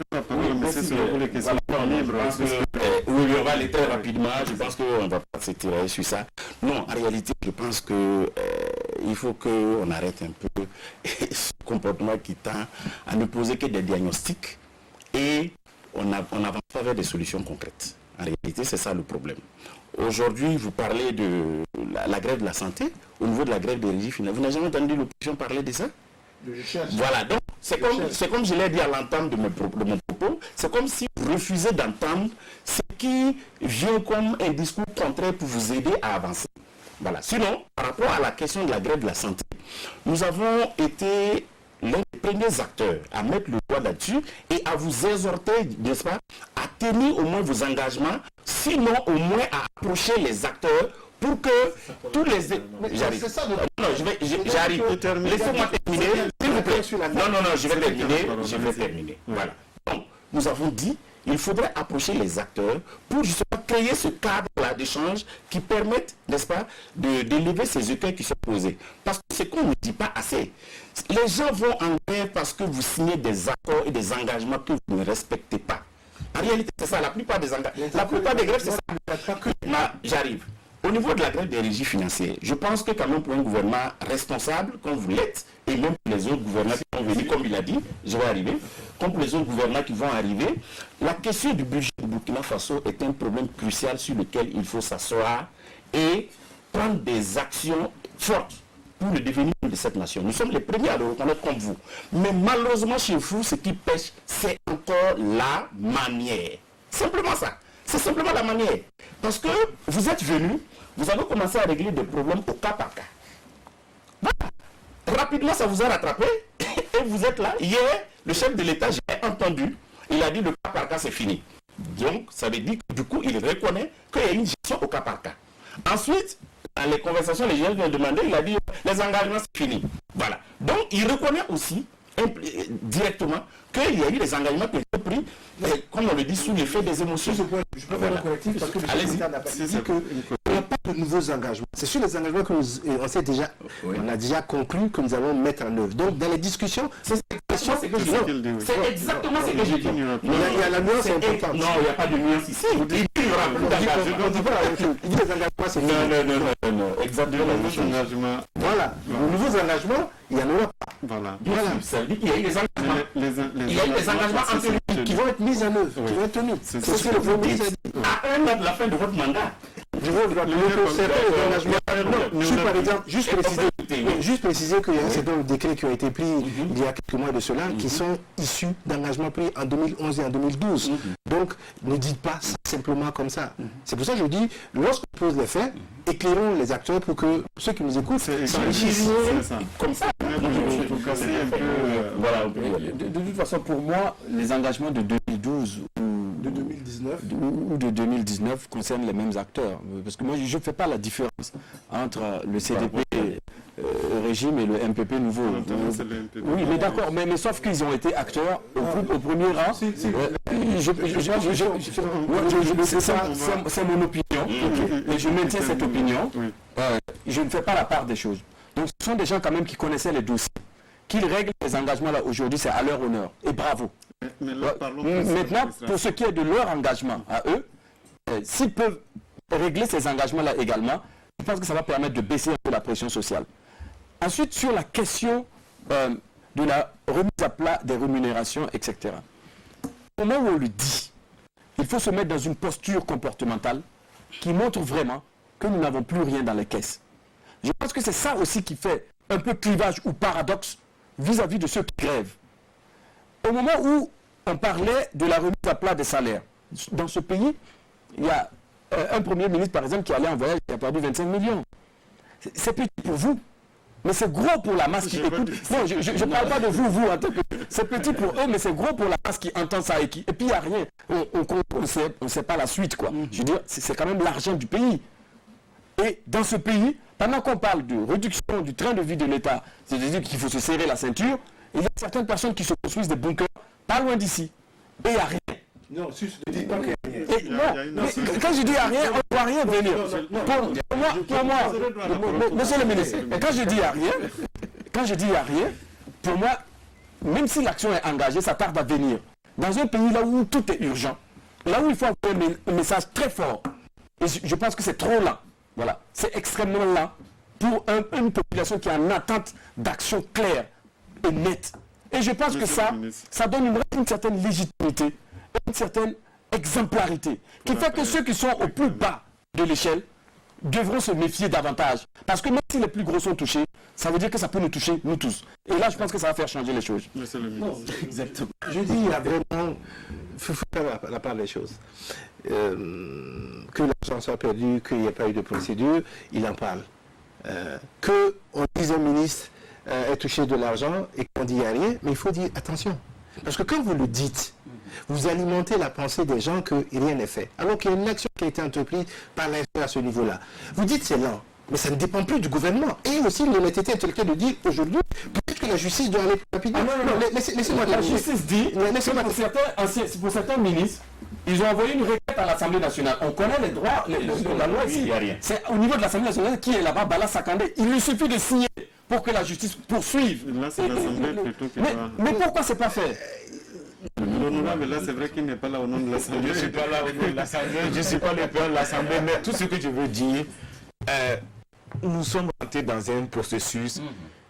C: Oui, on va aller très rapidement, je pense qu'on ne va pas s'étirer sur ça. Non, en réalité, je pense que il faut qu'on arrête un peu ce comportement qui tend à ne poser que des diagnostics et on n'avance pas vers des solutions concrètes. En réalité, c'est ça le problème. Aujourd'hui, vous parlez de la grève de la santé, au niveau de la grève des régies finales. Vous n'avez jamais entendu l'opposition parler de ça? Voilà, donc c'est comme je l'ai dit à l'entame de mon propos, c'est comme si vous refusez d'entendre ce qui vient comme un discours contraire pour vous aider à avancer. Voilà. Sinon, par rapport à la question de la grève de la santé, nous avons été l'un des premiers acteurs à mettre le doigt là-dessus et à vous exhorter, n'est-ce pas, à tenir au moins vos engagements, sinon au moins à approcher les acteurs pour que tous les... J'arrive. Non, j'arrive. Laissez-moi terminer, s'il vous plaît. Non, je vais terminer. Voilà. Donc, nous avons dit, il faudrait approcher les acteurs pour justement créer ce cadre-là d'échange qui permette, n'est-ce pas, d'élever ces écueils qui sont posés. Parce que c'est qu'on ne dit pas assez. Les gens vont en grève parce que vous signez des accords et des engagements que vous ne respectez pas. En réalité, c'est ça. La plupart des engagements. La plupart des grèves, c'est ça. Maintenant, j'arrive. Au niveau de la grève des régies financières, je pense que quand même pour un gouvernement responsable, comme vous l'êtes, et même pour les autres gouvernants qui vont venir, comme il a dit, je vais arriver, comme pour les autres gouvernants qui vont arriver, la question du budget du Burkina Faso est un problème crucial sur lequel il faut s'asseoir et prendre des actions fortes pour le devenir de cette nation. Nous sommes les premiers à le reconnaître comme vous. Mais malheureusement chez vous, ce qui pêche, c'est encore la manière. Simplement ça. C'est simplement la manière. Parce que vous êtes venus, vous avez commencé à régler des problèmes au cas par cas. Voilà. Rapidement, ça vous a rattrapé et vous êtes là. Hier, le chef de l'État, j'ai entendu, il a dit le cas par cas, c'est fini. Donc, ça veut dire que du coup, il reconnaît qu'il y a une gestion au cas par cas. Ensuite, dans les conversations, les gens viennent demander, il a dit les engagements, c'est fini. Voilà. Donc, il reconnaît aussi directement qu'il y a eu des engagements qui ont été pris, comme on le dit, sous l'effet des émotions.
B: Je peux faire un correctif parce que le chef d'État n'a pas dit qu'il n'y a pas de nouveaux engagements. C'est sur les engagements que on a déjà conclu que nous allons mettre en œuvre. Donc, dans les discussions, c'est exactement ce que je dis. Il y a la nuance importante.
C: Non, il n'y a pas de nuance ici. Il dit qu'il y aura plus d'engagements.
B: On dit pas la même chose. Il dit les engagements, c'est fini.
C: Non, exactement.
B: Voilà. Les nouveaux engagements, il n'y en aura pas.
A: Voilà.
C: Ça veut dire qu'il y a eu des engagements. Il y a eu des engagements
B: qui vont être mis en œuvre, qui vont être tenus.
A: C'est ce que
C: le Premier ministre a dit. À un an de la fin de votre mandat.
B: Je veux par exemple, juste préciser qu'il y a un certain nombre de décrets qui ont été pris il y a quelques mois de cela, qui sont issus d'engagements pris en 2011 et en 2012. Donc, ne dites pas ça simplement comme ça. C'est pour ça que je dis, lorsqu'on pose les faits, éclairons les acteurs pour que ceux qui nous écoutent s'enrichissent
A: comme ça.
E: De toute façon, pour moi, les engagements de 2012 ou de 2019 concernent les mêmes acteurs. Parce que moi, je ne fais pas la différence entre le CDP régime et le MPP nouveau. Oui, mais d'accord, mais sauf qu'ils ont été acteurs au premier rang. C'est mon opinion, et je maintiens cette opinion. Je ne fais pas la part des choses. Donc ce sont des gens quand même qui connaissaient les dossiers. Qu'ils règlent les engagements là aujourd'hui, c'est à leur honneur. Et bravo. Maintenant, pour ce qui est de leur engagement à eux, s'ils peuvent régler ces engagements-là également, je pense que ça va permettre de baisser un peu la pression sociale. Ensuite, sur la question de la remise à plat des rémunérations, etc. Au moment où on le dit, il faut se mettre dans une posture comportementale qui montre vraiment que nous n'avons plus rien dans les caisses. Je pense que c'est ça aussi qui fait un peu clivage ou paradoxe vis-à-vis de ceux qui grèvent. au moment où on parlait de la remise à plat des salaires, dans ce pays, il y a un Premier ministre, par exemple, qui allait en voyage, qui a perdu 25 millions. C'est petit pour vous, mais c'est gros pour la masse qui écoute. Non, je ne parle pas de vous, en tant que... C'est petit pour eux, mais c'est gros pour la masse qui entend ça. Et puis, il n'y a rien. On ne sait pas la suite, quoi. Je veux dire, c'est quand même l'argent du pays. Et dans ce pays, pendant qu'on parle de réduction du train de vie de l'État, c'est-à-dire qu'il faut se serrer la ceinture, il y a certaines personnes qui se construisent des bunkers pas loin d'ici. Et il n'y a rien.
B: Non, ne dites pas qu'il n'y a rien.
E: Mais quand je dis à rien, on ne voit rien venir. Pour moi, monsieur le ministre, quand je dis à rien, pour moi, même si l'action est engagée, ça tarde à venir. Dans un pays là où tout est urgent, là où il faut envoyer un message très fort, et je pense que c'est trop lent. Voilà, c'est extrêmement lent pour une population qui est en attente d'actions claires et nettes. Et je pense que ça donne une certaine légitimité, une certaine exemplarité, qui fait que ceux qui sont au plus bas de l'échelle devront se méfier davantage. Parce que même si les plus gros sont touchés, ça veut dire que ça peut nous toucher, nous tous. Et là, je pense que ça va faire changer les choses.
B: Exactement. Je dis, il y a vraiment... Il faut faire la part des choses. Que l'argent soit perdu, qu'il n'y ait pas eu de procédure, il en parle. Qu'on dise un ministre est touché de l'argent et qu'on dit il n'y a rien, mais il faut dire attention. Parce que quand vous le dites, vous alimentez la pensée des gens que rien n'est fait. Alors qu'il y a une action qui a été entreprise par l'État à ce niveau-là. Vous dites c'est lent, mais ça ne dépend plus du gouvernement. Et aussi l'honnêteté intellectuelle de dire aujourd'hui, peut-être que la justice doit aller plus rapidement. Laissez-moi
E: la justice dit, pour certains ministres, ils ont envoyé une requête à l'Assemblée nationale. On connaît les droits, la loi ici. C'est au niveau de l'Assemblée nationale qui est là-bas, Bala Sakandé. Il lui suffit de signer pour que la justice poursuive.
A: Là, c'est l'Assemblée plutôt que...
E: Mais pourquoi c'est pas fait?
A: L'honorable, là, c'est vrai qu'il n'est pas là au nom de l'Assemblée.
D: Je ne suis pas là au nom de l'Assemblée, je ne suis pas le président de l'Assemblée, mais tout ce que je veux dire, nous sommes rentrés dans un processus,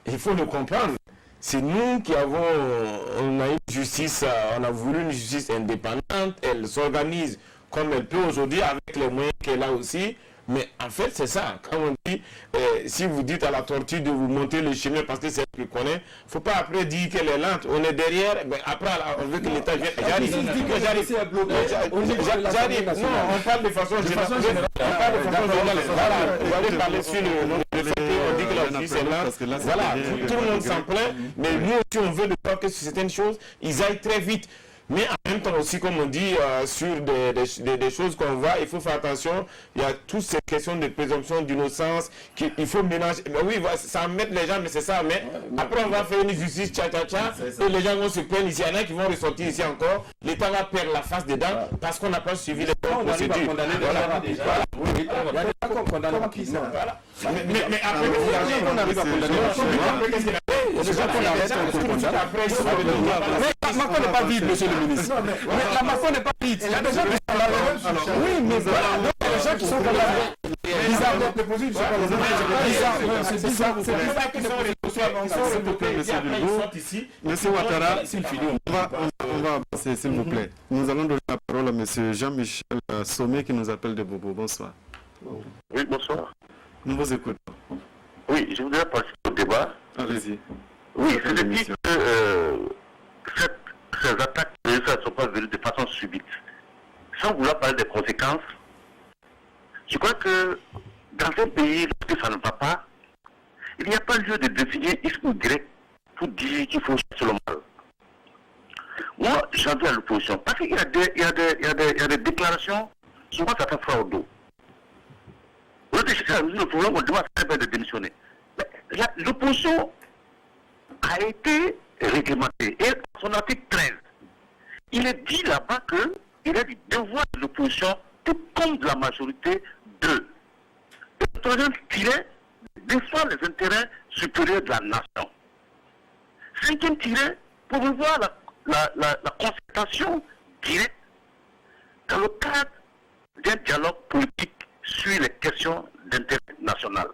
D: il faut le comprendre. C'est nous qui on a une justice, on a voulu une justice indépendante, elle s'organise comme elle peut aujourd'hui avec les moyens qu'elle a aussi. Mais en fait, c'est ça. Quand on dit, si vous dites à la tortue de vous monter le chemin parce que c'est elle qui connaît, il ne faut pas après dire qu'elle est lente. On est derrière, mais après, on veut que l'État vienne. J'arrive. Non, on parle de façon générale. On parle de façon générale. Voilà, vous allez parler sur le fait qu'on dit que la justice est lente. Voilà, tout le monde s'en plaint. Mais nous aussi, on veut de voir que sur certaines choses, ils aillent très vite. Mais en même temps aussi, comme on dit, sur des choses qu'on voit, il faut faire attention. Il y a toutes ces questions de présomption d'innocence qu'il faut mélanger. Mais oui, ça met les gens, mais c'est ça. Mais après, on va faire une justice tcha-tcha-tcha et les gens vont se plaindre ici. Il y en a qui vont ressortir ici encore. L'État va perdre la face dedans parce qu'on n'a pas suivi les procédures. Mais après, on arrive à condamner. Qu'est-ce qu'il a fait? Les gens qu'on arrête, on Macron n'est pas vide, monsieur le ministre. Mais la Macron n'est pas vide. Il y a des gens qui sont là. Oui, mais voilà. Il y a des gens qui sont comme là. Bizarrement, c'est bizarre. C'est bizarre qu'ils sont regroupés ici.
A: Monsieur Ouattara, on va avancer, s'il vous plaît. Nous allons donner la parole à monsieur Jean-Michel Sommet qui nous appelle de Bobo. Bonsoir.
F: Oui, bonsoir.
A: Nous vous écoutons.
F: Oui, je voudrais participer au débat.
A: Allez-y.
F: Oui, je dis que ces attaques ne sont pas venues de façon subite. Sans vouloir parler des conséquences, je crois que dans un pays, lorsque ça ne va pas, il n'y a pas lieu de définir X ou Y pour dire qu'il faut chasser le mal. Moi, j'en viens à l'opposition. Parce qu'il y a des déclarations, souvent ça fait froid au dos. Le problème, on demande de démissionner. L'opposition a été réglementée. Et son article 13, il est dit là-bas qu'il est du devoir de l'opposition, tout comme de la majorité, de défendre les intérêts supérieurs de la nation. Cinquième tiré, pour revoir la concertation directe dans le cadre d'un dialogue politique sur les questions d'intérêt national.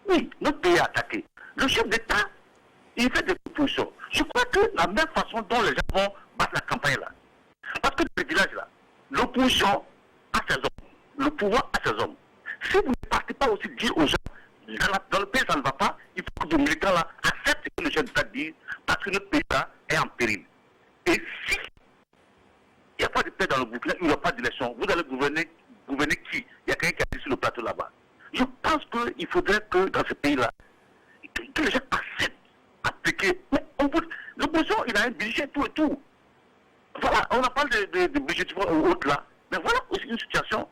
F: Oui, notre pays est attaqué. Le chef d'État, il fait des propositions. Je crois que la même façon dont les gens vont battre la campagne là. Parce que dans les villages là, l'opposition a ses hommes, le pouvoir a ses hommes. Si vous ne partez pas aussi dire aux gens, dans le pays ça ne va pas, il faut que vos militants là acceptent ce que le chef d'État dit, parce que notre pays là est en péril. fait dans le Burkina, il n'y aura pas d'élection. Vous allez gouverner qui? Il y a quelqu'un qui a dit sur le plateau là-bas. Je pense qu'il faudrait que dans ce pays-là, que les gens acceptent d'appliquer. Mais l'opposition, il a un budget, tout et tout. Voilà, on a parlé de budget ou autre là. Mais voilà aussi une situation.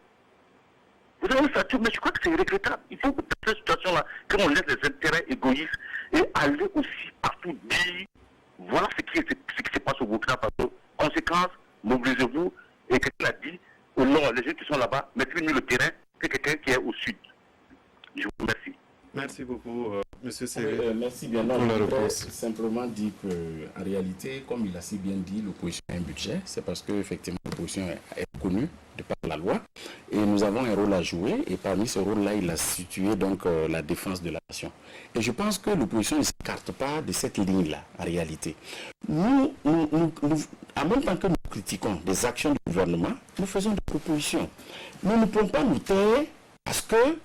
F: Vous avez une statut, mais je crois que c'est regrettable. Il faut que dans cette situation-là, qu'on laisse les intérêts égoïstes et aller aussi partout dire voilà ce qui se passe au Burkina Faso. Conséquence, mobilisez-vous. Et quelqu'un l'a dit, au nord, les gens qui sont là-bas, mettez mieux le terrain que quelqu'un qui est au sud. Je vous remercie.
A: Merci beaucoup, Monsieur Séré.
C: Merci bien. Non, je voudrais simplement dire qu'en réalité, comme il a si bien dit, l'opposition a un budget. C'est parce qu'effectivement, l'opposition est connue de par la loi. Et nous avons un rôle à jouer. Et parmi ce rôle-là, il a situé donc la défense de la nation. Et je pense que l'opposition ne s'écarte pas de cette ligne-là, en réalité. Nous, en même temps que nous critiquons des actions du gouvernement, nous faisons des propositions. Nous ne pouvons pas nous taire parce que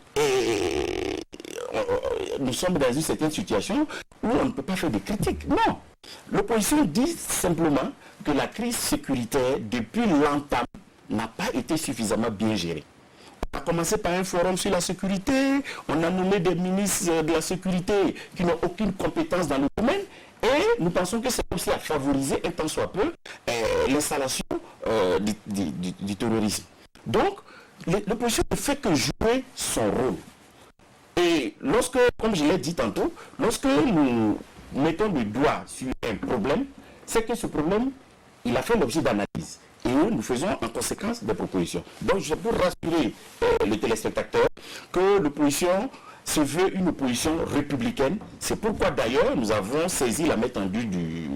C: nous sommes dans une certaine situation où on ne peut pas faire des critiques. Non. L'opposition dit simplement que la crise sécuritaire, depuis longtemps, n'a pas été suffisamment bien gérée. On a commencé par un forum sur la sécurité, on a nommé des ministres de la sécurité qui n'ont aucune compétence dans le domaine, et nous pensons que c'est aussi à favoriser un tant soit peu l'installation du terrorisme. Donc, l'opposition ne fait que jouer son rôle. Et lorsque, comme je l'ai dit tantôt, lorsque nous mettons le doigt sur un problème, c'est que ce problème, il a fait l'objet d'analyse. Et nous faisons en conséquence des propositions. Donc je peux rassurer les téléspectateurs que l'opposition se veut une opposition républicaine. C'est pourquoi d'ailleurs nous avons saisi la main tendue du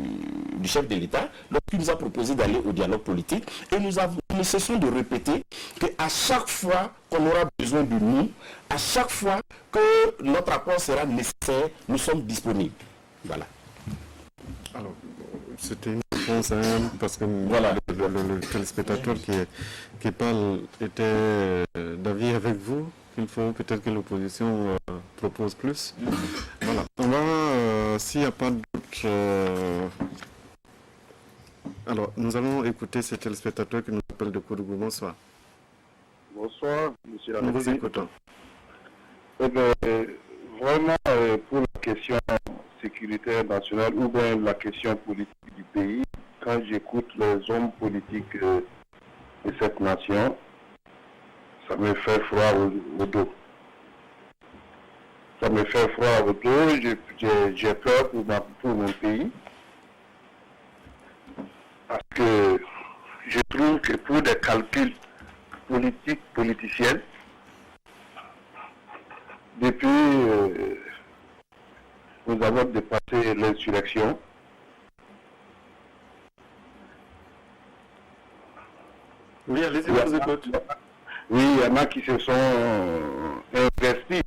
C: chef de l'État lorsqu'il nous a proposé d'aller au dialogue politique. Et nous ne cessons de répéter qu'à chaque fois qu'on aura besoin de nous, à chaque fois que notre apport sera nécessaire, nous sommes disponibles. Voilà.
A: Alors, c'était une réponse parce que voilà, le téléspectateur qui parle était d'avis avec vous. Il faut peut-être que l'opposition propose plus. Voilà. On va, s'il n'y a pas d'autres... Alors, nous allons écouter ces téléspectateurs qui nous appellent de Koudougou. Bonsoir.
G: Bonsoir, monsieur
A: Nous vous écoutons.
G: Eh bien, vraiment, pour la question sécuritaire nationale ou bien la question politique du pays, quand j'écoute les hommes politiques de cette nation, ça me fait froid au dos. Ça me fait froid au dos, j'ai peur pour mon pays. Parce que je trouve que pour des calculs politiciens, depuis nous avons dépassé l'insurrection.
A: Oui, allez-y, vous écoute.
G: Oui, il y en a qui se sont investis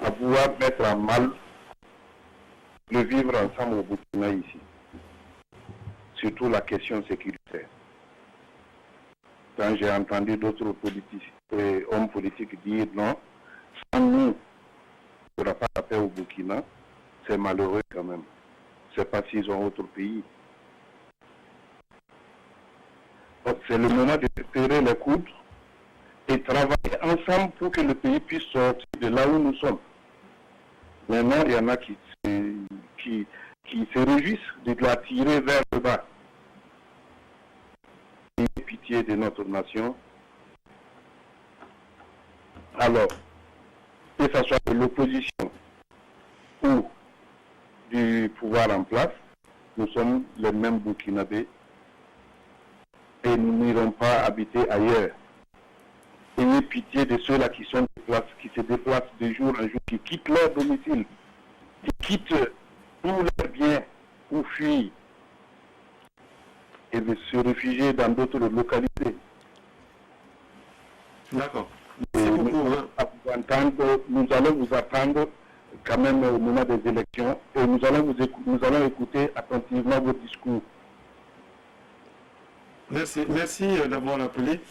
G: à pouvoir mettre en mal le vivre ensemble au Burkina ici. Surtout la question sécuritaire. Quand j'ai entendu d'autres hommes politiques dire non, sans nous, il n'y aura pas la paix au Burkina, c'est malheureux quand même. C'est pas s'ils ont autre pays. Donc c'est le moment de serrer les coudes et travailler ensemble pour que le pays puisse sortir de là où nous sommes. Maintenant, il y en a qui se réjouissent de la tirer vers le bas. Ayez pitié de notre nation. Alors, que ce soit de l'opposition ou du pouvoir en place, nous sommes les mêmes Burkinabés et nous n'irons pas habiter ailleurs. Ayez pitié de ceux-là qui se déplacent de jour en jour, qui quittent leur domicile, qui quittent tous leurs biens pour fuir et de se réfugier dans d'autres localités.
A: D'accord.
G: Nous allons vous attendre quand même au moment des élections et nous allons écouter attentivement vos discours.
A: Merci d'avoir appelé.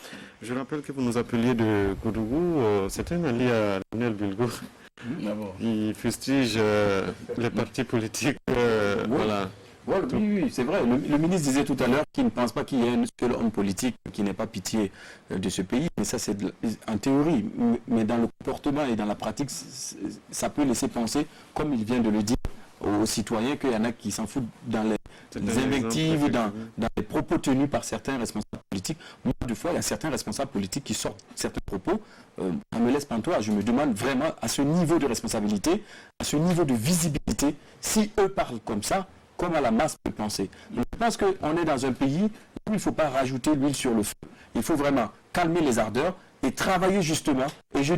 A: Je rappelle que vous nous appeliez de Koudougou. C'est un allié à Lionel Bilgo. Il fustige les partis politiques. Voilà.
E: Voilà, oui, c'est vrai. Le ministre disait tout à l'heure qu'il ne pense pas qu'il y ait un seul homme politique qui n'ait pas pitié de ce pays. Mais ça, c'est en théorie. Mais dans le comportement et dans la pratique, ça peut laisser penser, comme il vient de le dire, aux citoyens qu'il y en a qui s'en foutent dans les invectives, dans les propos tenus par certains responsables politiques. Moi, des fois, il y a certains responsables politiques qui sortent certains propos. Ça me laisse pantois. Je me demande vraiment, à ce niveau de responsabilité, à ce niveau de visibilité, si eux parlent comme ça, comme à la masse peut penser. Donc, je pense qu'on est dans un pays où il ne faut pas rajouter l'huile sur le feu. Il faut vraiment calmer les ardeurs et travailler justement. Et je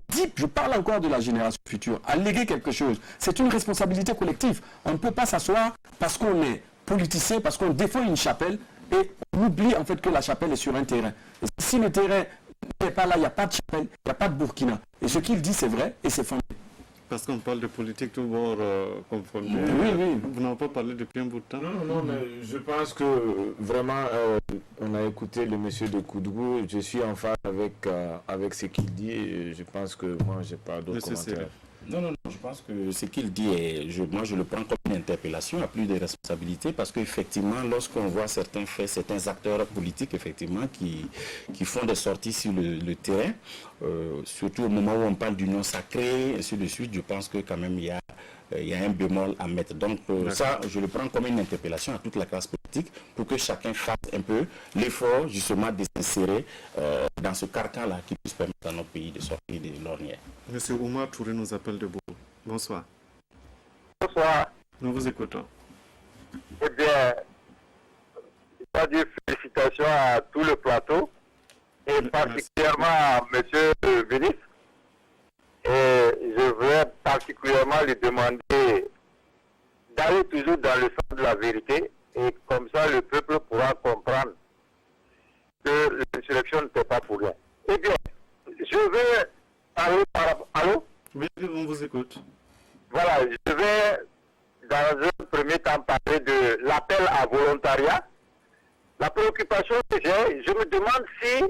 E: parle encore de la génération future, à léguer quelque chose. C'est une responsabilité collective. On ne peut pas s'asseoir parce qu'on est politicien, parce qu'on défend une chapelle et on oublie en fait que la chapelle est sur un terrain. Et si le terrain n'est pas là, il n'y a pas de chapelle, il n'y a pas de Burkina. Et ce qu'il dit, c'est vrai et c'est fondé.
A: Parce qu'on parle de politique tout bord confondue.
E: Oui.
A: Vous n'avez pas parlé depuis un bout de temps.
D: Non, mais je pense que vraiment, on a écouté le monsieur de Koudou. Je suis en phase avec ce qu'il dit. Et je pense que moi, je n'ai pas d'autres commentaires.
C: Non, je pense que ce qu'il dit, moi je le prends comme une interpellation à plus de responsabilités parce qu'effectivement, lorsqu'on voit certains faits, certains acteurs politiques, effectivement, qui font des sorties sur le terrain, surtout au moment où on parle d'union sacrée, et ainsi de suite, je pense que quand même il y a un bémol à mettre. Donc ça, je le prends comme une interpellation à toute la classe politique pour que chacun fasse un peu l'effort justement de s'insérer dans ce carcan-là qui puisse permettre à notre pays de sortir de l'ornière.
A: Monsieur Oumar Touré nous appelle de Bourg. Bonsoir.
F: Bonsoir.
A: Nous vous écoutons.
F: Eh bien, je dois dire félicitations à tout le plateau et particulièrement à monsieur le ministre. Et je voudrais particulièrement lui demander d'aller toujours dans le sens de la vérité et comme ça le peuple pourra comprendre que l'insurrection ne fait pas pour rien. Eh bien, je vais parler Allô?
A: Oui, on vous écoute.
F: Voilà, je vais dans un premier temps parler de l'appel à volontariat. La préoccupation que j'ai, je me demande si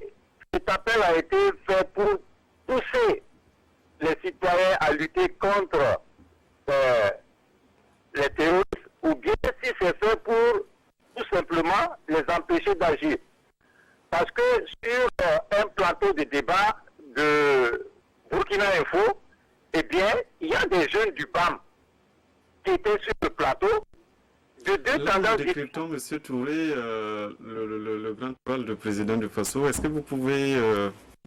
F: cet appel a été fait pour pousser les citoyens à lutter contre les terroristes ou bien si c'est fait pour tout simplement les empêcher d'agir. Parce que sur un plateau de débat de Burkina Info, eh bien, il y a des jeunes du BAM qui étaient sur le plateau de deux tendances différentes.
A: M. Touré, le grand parle du président du Faso. Est-ce que vous pouvez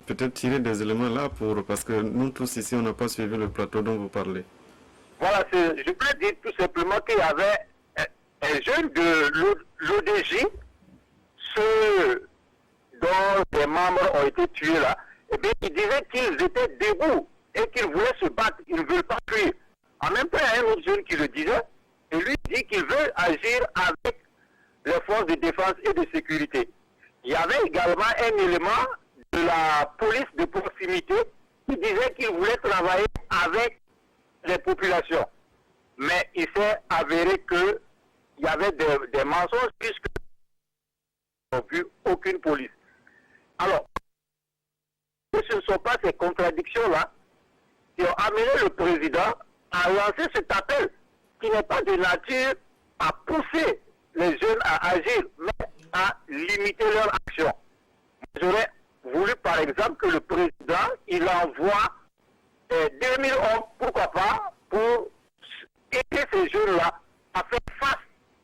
A: peut-être tirer des éléments là parce que nous tous ici, on n'a pas suivi le plateau dont vous parlez.
F: Voilà, je voulais dire tout simplement qu'il y avait un jeune de l'ODJ, ceux dont les membres ont été tués là, eh bien, il disait qu'ils étaient debout et qu'ils voulaient se battre, ils ne veulent pas fuir. En même temps, il y a un autre jeune qui le disait, et lui dit qu'il veut agir avec les forces de défense et de sécurité. Il y avait également un élément de la police de proximité qui disait qu'il voulait travailler avec les populations. Mais il s'est avéré qu'il y avait des mensonges puisque ils n'ont vu aucune police. Alors, ce ne sont pas ces contradictions-là qui ont amené le président à lancer cet appel qui n'est pas de nature à pousser les jeunes à agir, mais à limiter leur action. J'aurais voulu, par exemple, que le président, il envoie 2000 hommes, pourquoi pas, pour aider ces jeunes-là à faire face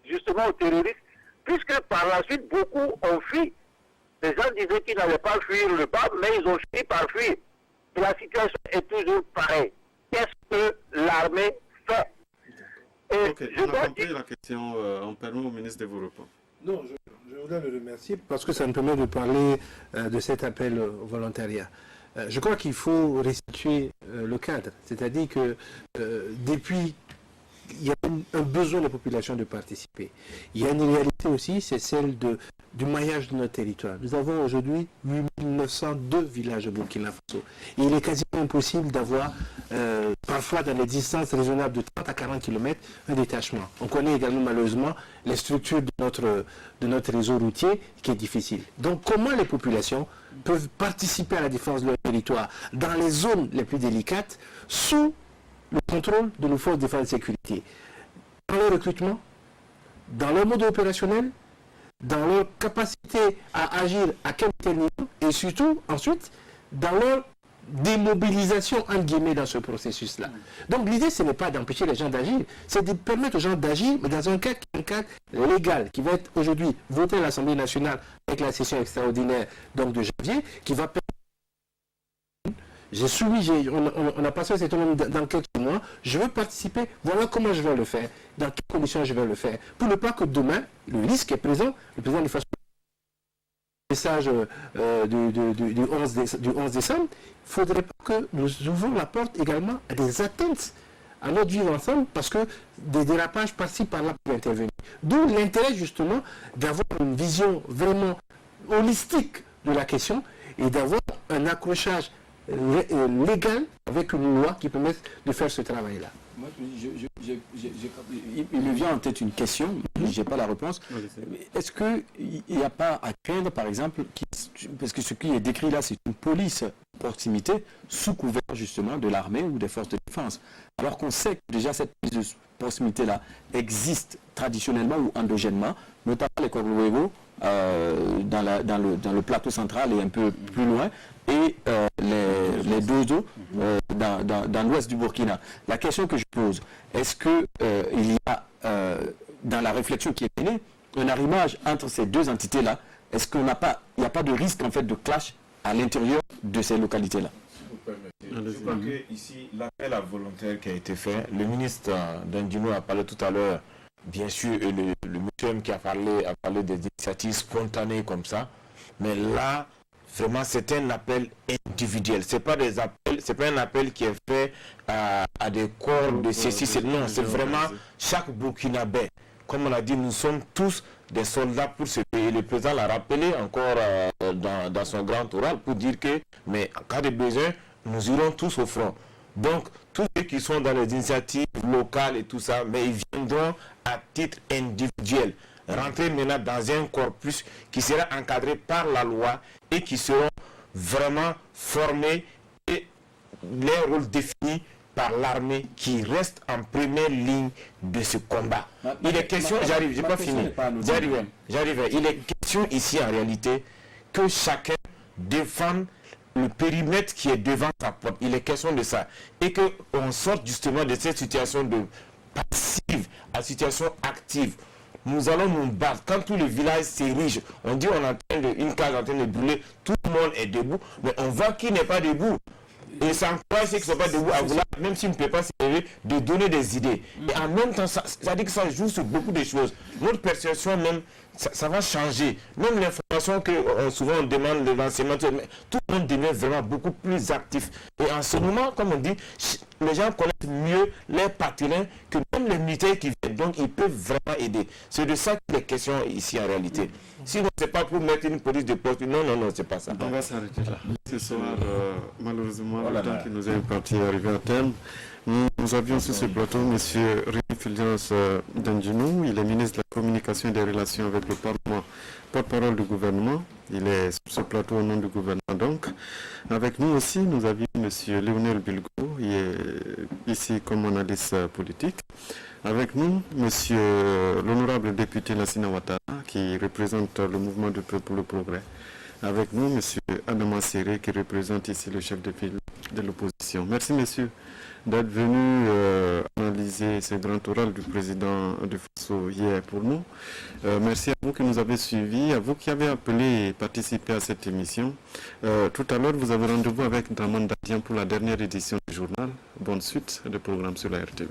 F: justement aux terroristes, puisque par la suite, beaucoup ont fui. Les gens disaient qu'ils n'allaient pas fuir le pape, mais ils ont fini par fuir. Et la situation est toujours pareille. Qu'est-ce que l'armée fait?
A: Ok, on a compris la question. On permet au ministre de vous répondre.
B: Non, je voudrais le remercier parce que ça me permet de parler de cet appel au volontariat. Je crois qu'il faut restituer le cadre. C'est-à-dire que depuis, il y a un besoin de la population de participer. Il y a une réalité aussi, c'est celle du maillage de notre territoire. Nous avons aujourd'hui 8902 villages au Burkina Faso. Et il est quasiment impossible d'avoir, parfois dans des distances raisonnables de 30 à 40 km, un détachement. On connaît également malheureusement les structures de notre réseau routier qui est difficile. Donc comment les populations peuvent participer à la défense de leur territoire dans les zones les plus délicates sous le contrôle de nos forces de défense et de sécurité? Par le recrutement, dans leur mode opérationnel, dans leur capacité à agir à quel niveau, et surtout, ensuite, dans leur démobilisation, entre guillemets, dans ce processus-là. Donc l'idée, ce n'est pas d'empêcher les gens d'agir, c'est de permettre aux gens d'agir, mais dans un cadre légal, qui va être aujourd'hui voté à l'Assemblée nationale avec la session extraordinaire donc de janvier, qui va permettre. J'ai soumis, on a passé un certain nombre d'enquêtes sur moi, je veux participer, voilà comment je vais le faire, dans quelles conditions je vais le faire, pour ne pas que demain, le risque est présent, le président du message du 11 décembre, il ne faudrait pas que nous ouvrons la porte également à des atteintes à notre vivre ensemble, parce que des dérapages par-ci par-là peuvent intervenir. D'où l'intérêt justement d'avoir une vision vraiment holistique de la question et d'avoir un accrochage légal avec une loi qui permette de faire ce travail-là.
E: Moi, il me vient en tête une question, je n'ai pas la réponse. Est-ce qu'il n'y a pas à craindre, par exemple, parce que ce qui est décrit là, c'est une police proximité sous couvert justement de l'armée ou des forces de défense. Alors qu'on sait que déjà cette police de proximité-là existe traditionnellement ou endogènement, notamment les Corlouévo, dans le plateau central et un peu plus loin, et les Dozo dans l'ouest du Burkina. La question que je pose, est-ce qu'il y a dans la réflexion qui est menée un arrimage entre ces deux entités-là? Est-ce qu'il n'y a pas de risque en fait de clash à l'intérieur de ces localités-là?
D: Je crois que ici l'appel à volontaire qui a été fait, le ministre Dandino a parlé tout à l'heure, bien sûr, et le monsieur qui a parlé des initiatives spontanées comme ça, mais là, vraiment, c'est un appel individuel. C'est pas un appel qui est fait à des corps de ceci. Non, c'est vraiment chaque Burkinabé. Comme on a dit, nous sommes tous des soldats pour ce pays. Le président l'a rappelé encore dans son grand oral pour dire que, mais en cas de besoin, nous irons tous au front. Donc, tous ceux qui sont dans les initiatives locales et tout ça, mais ils viendront à titre individuel. Rentrer maintenant dans un corpus qui sera encadré par la loi et qui seront vraiment formés et les rôles définis par l'armée qui reste en première ligne de ce combat. Il est question, j'arrive, j'ai pas fini. J'arrive. Il est question ici en réalité que chacun défende le périmètre qui est devant sa porte. Il est question de ça. Et qu'on sorte justement de cette situation de passive à situation active. Nous allons nous battre. Quand tout le village s'érige, on dit une case en train de brûler, tout le monde est debout, mais on voit qui n'est pas debout. Et ça encourage ceux qui ne sont pas debout à vouloir, même s'ils ne peuvent pas s'élever, de donner des idées. Et en même temps, ça dit que ça joue sur beaucoup de choses. Notre perception même, ça va changer. Même l'information que souvent on demande de l'enseignement, tout le monde devient vraiment beaucoup plus actif. Et en ce moment, comme on dit, les gens connaissent mieux les partenaires que même les militaires qui viennent. Donc ils peuvent vraiment aider. C'est de ça qu'il est question ici en réalité. Sinon, ce n'est pas pour mettre une police de poste. Non, c'est pas ça.
A: On va s'arrêter là. Ce soir, malheureusement, le temps qui nous est imparti est arrivé à terme. Nous avions sur ce plateau M. Rémi Fulgence Dandino, il est ministre de la Communication et des Relations avec le Parlement, porte-parole du gouvernement. Il est sur ce plateau au nom du gouvernement donc. Avec nous aussi, nous avions M. Lionel Bilgo, il est ici comme analyste politique. Avec nous, M. l'honorable député Lassina Ouattara, qui représente le mouvement du peuple pour le progrès. Avec nous, M. Adama Séré, qui représente ici le chef de file de l'opposition. Merci, messieurs, d'être venus analyser ce grand oral du président de Faso hier pour nous. Merci à vous qui nous avez suivis, à vous qui avez appelé et participé à cette émission. Tout à l'heure, vous avez rendez-vous avec Draman Dadian pour la dernière édition du journal. Bonne suite de programme sur la RTV.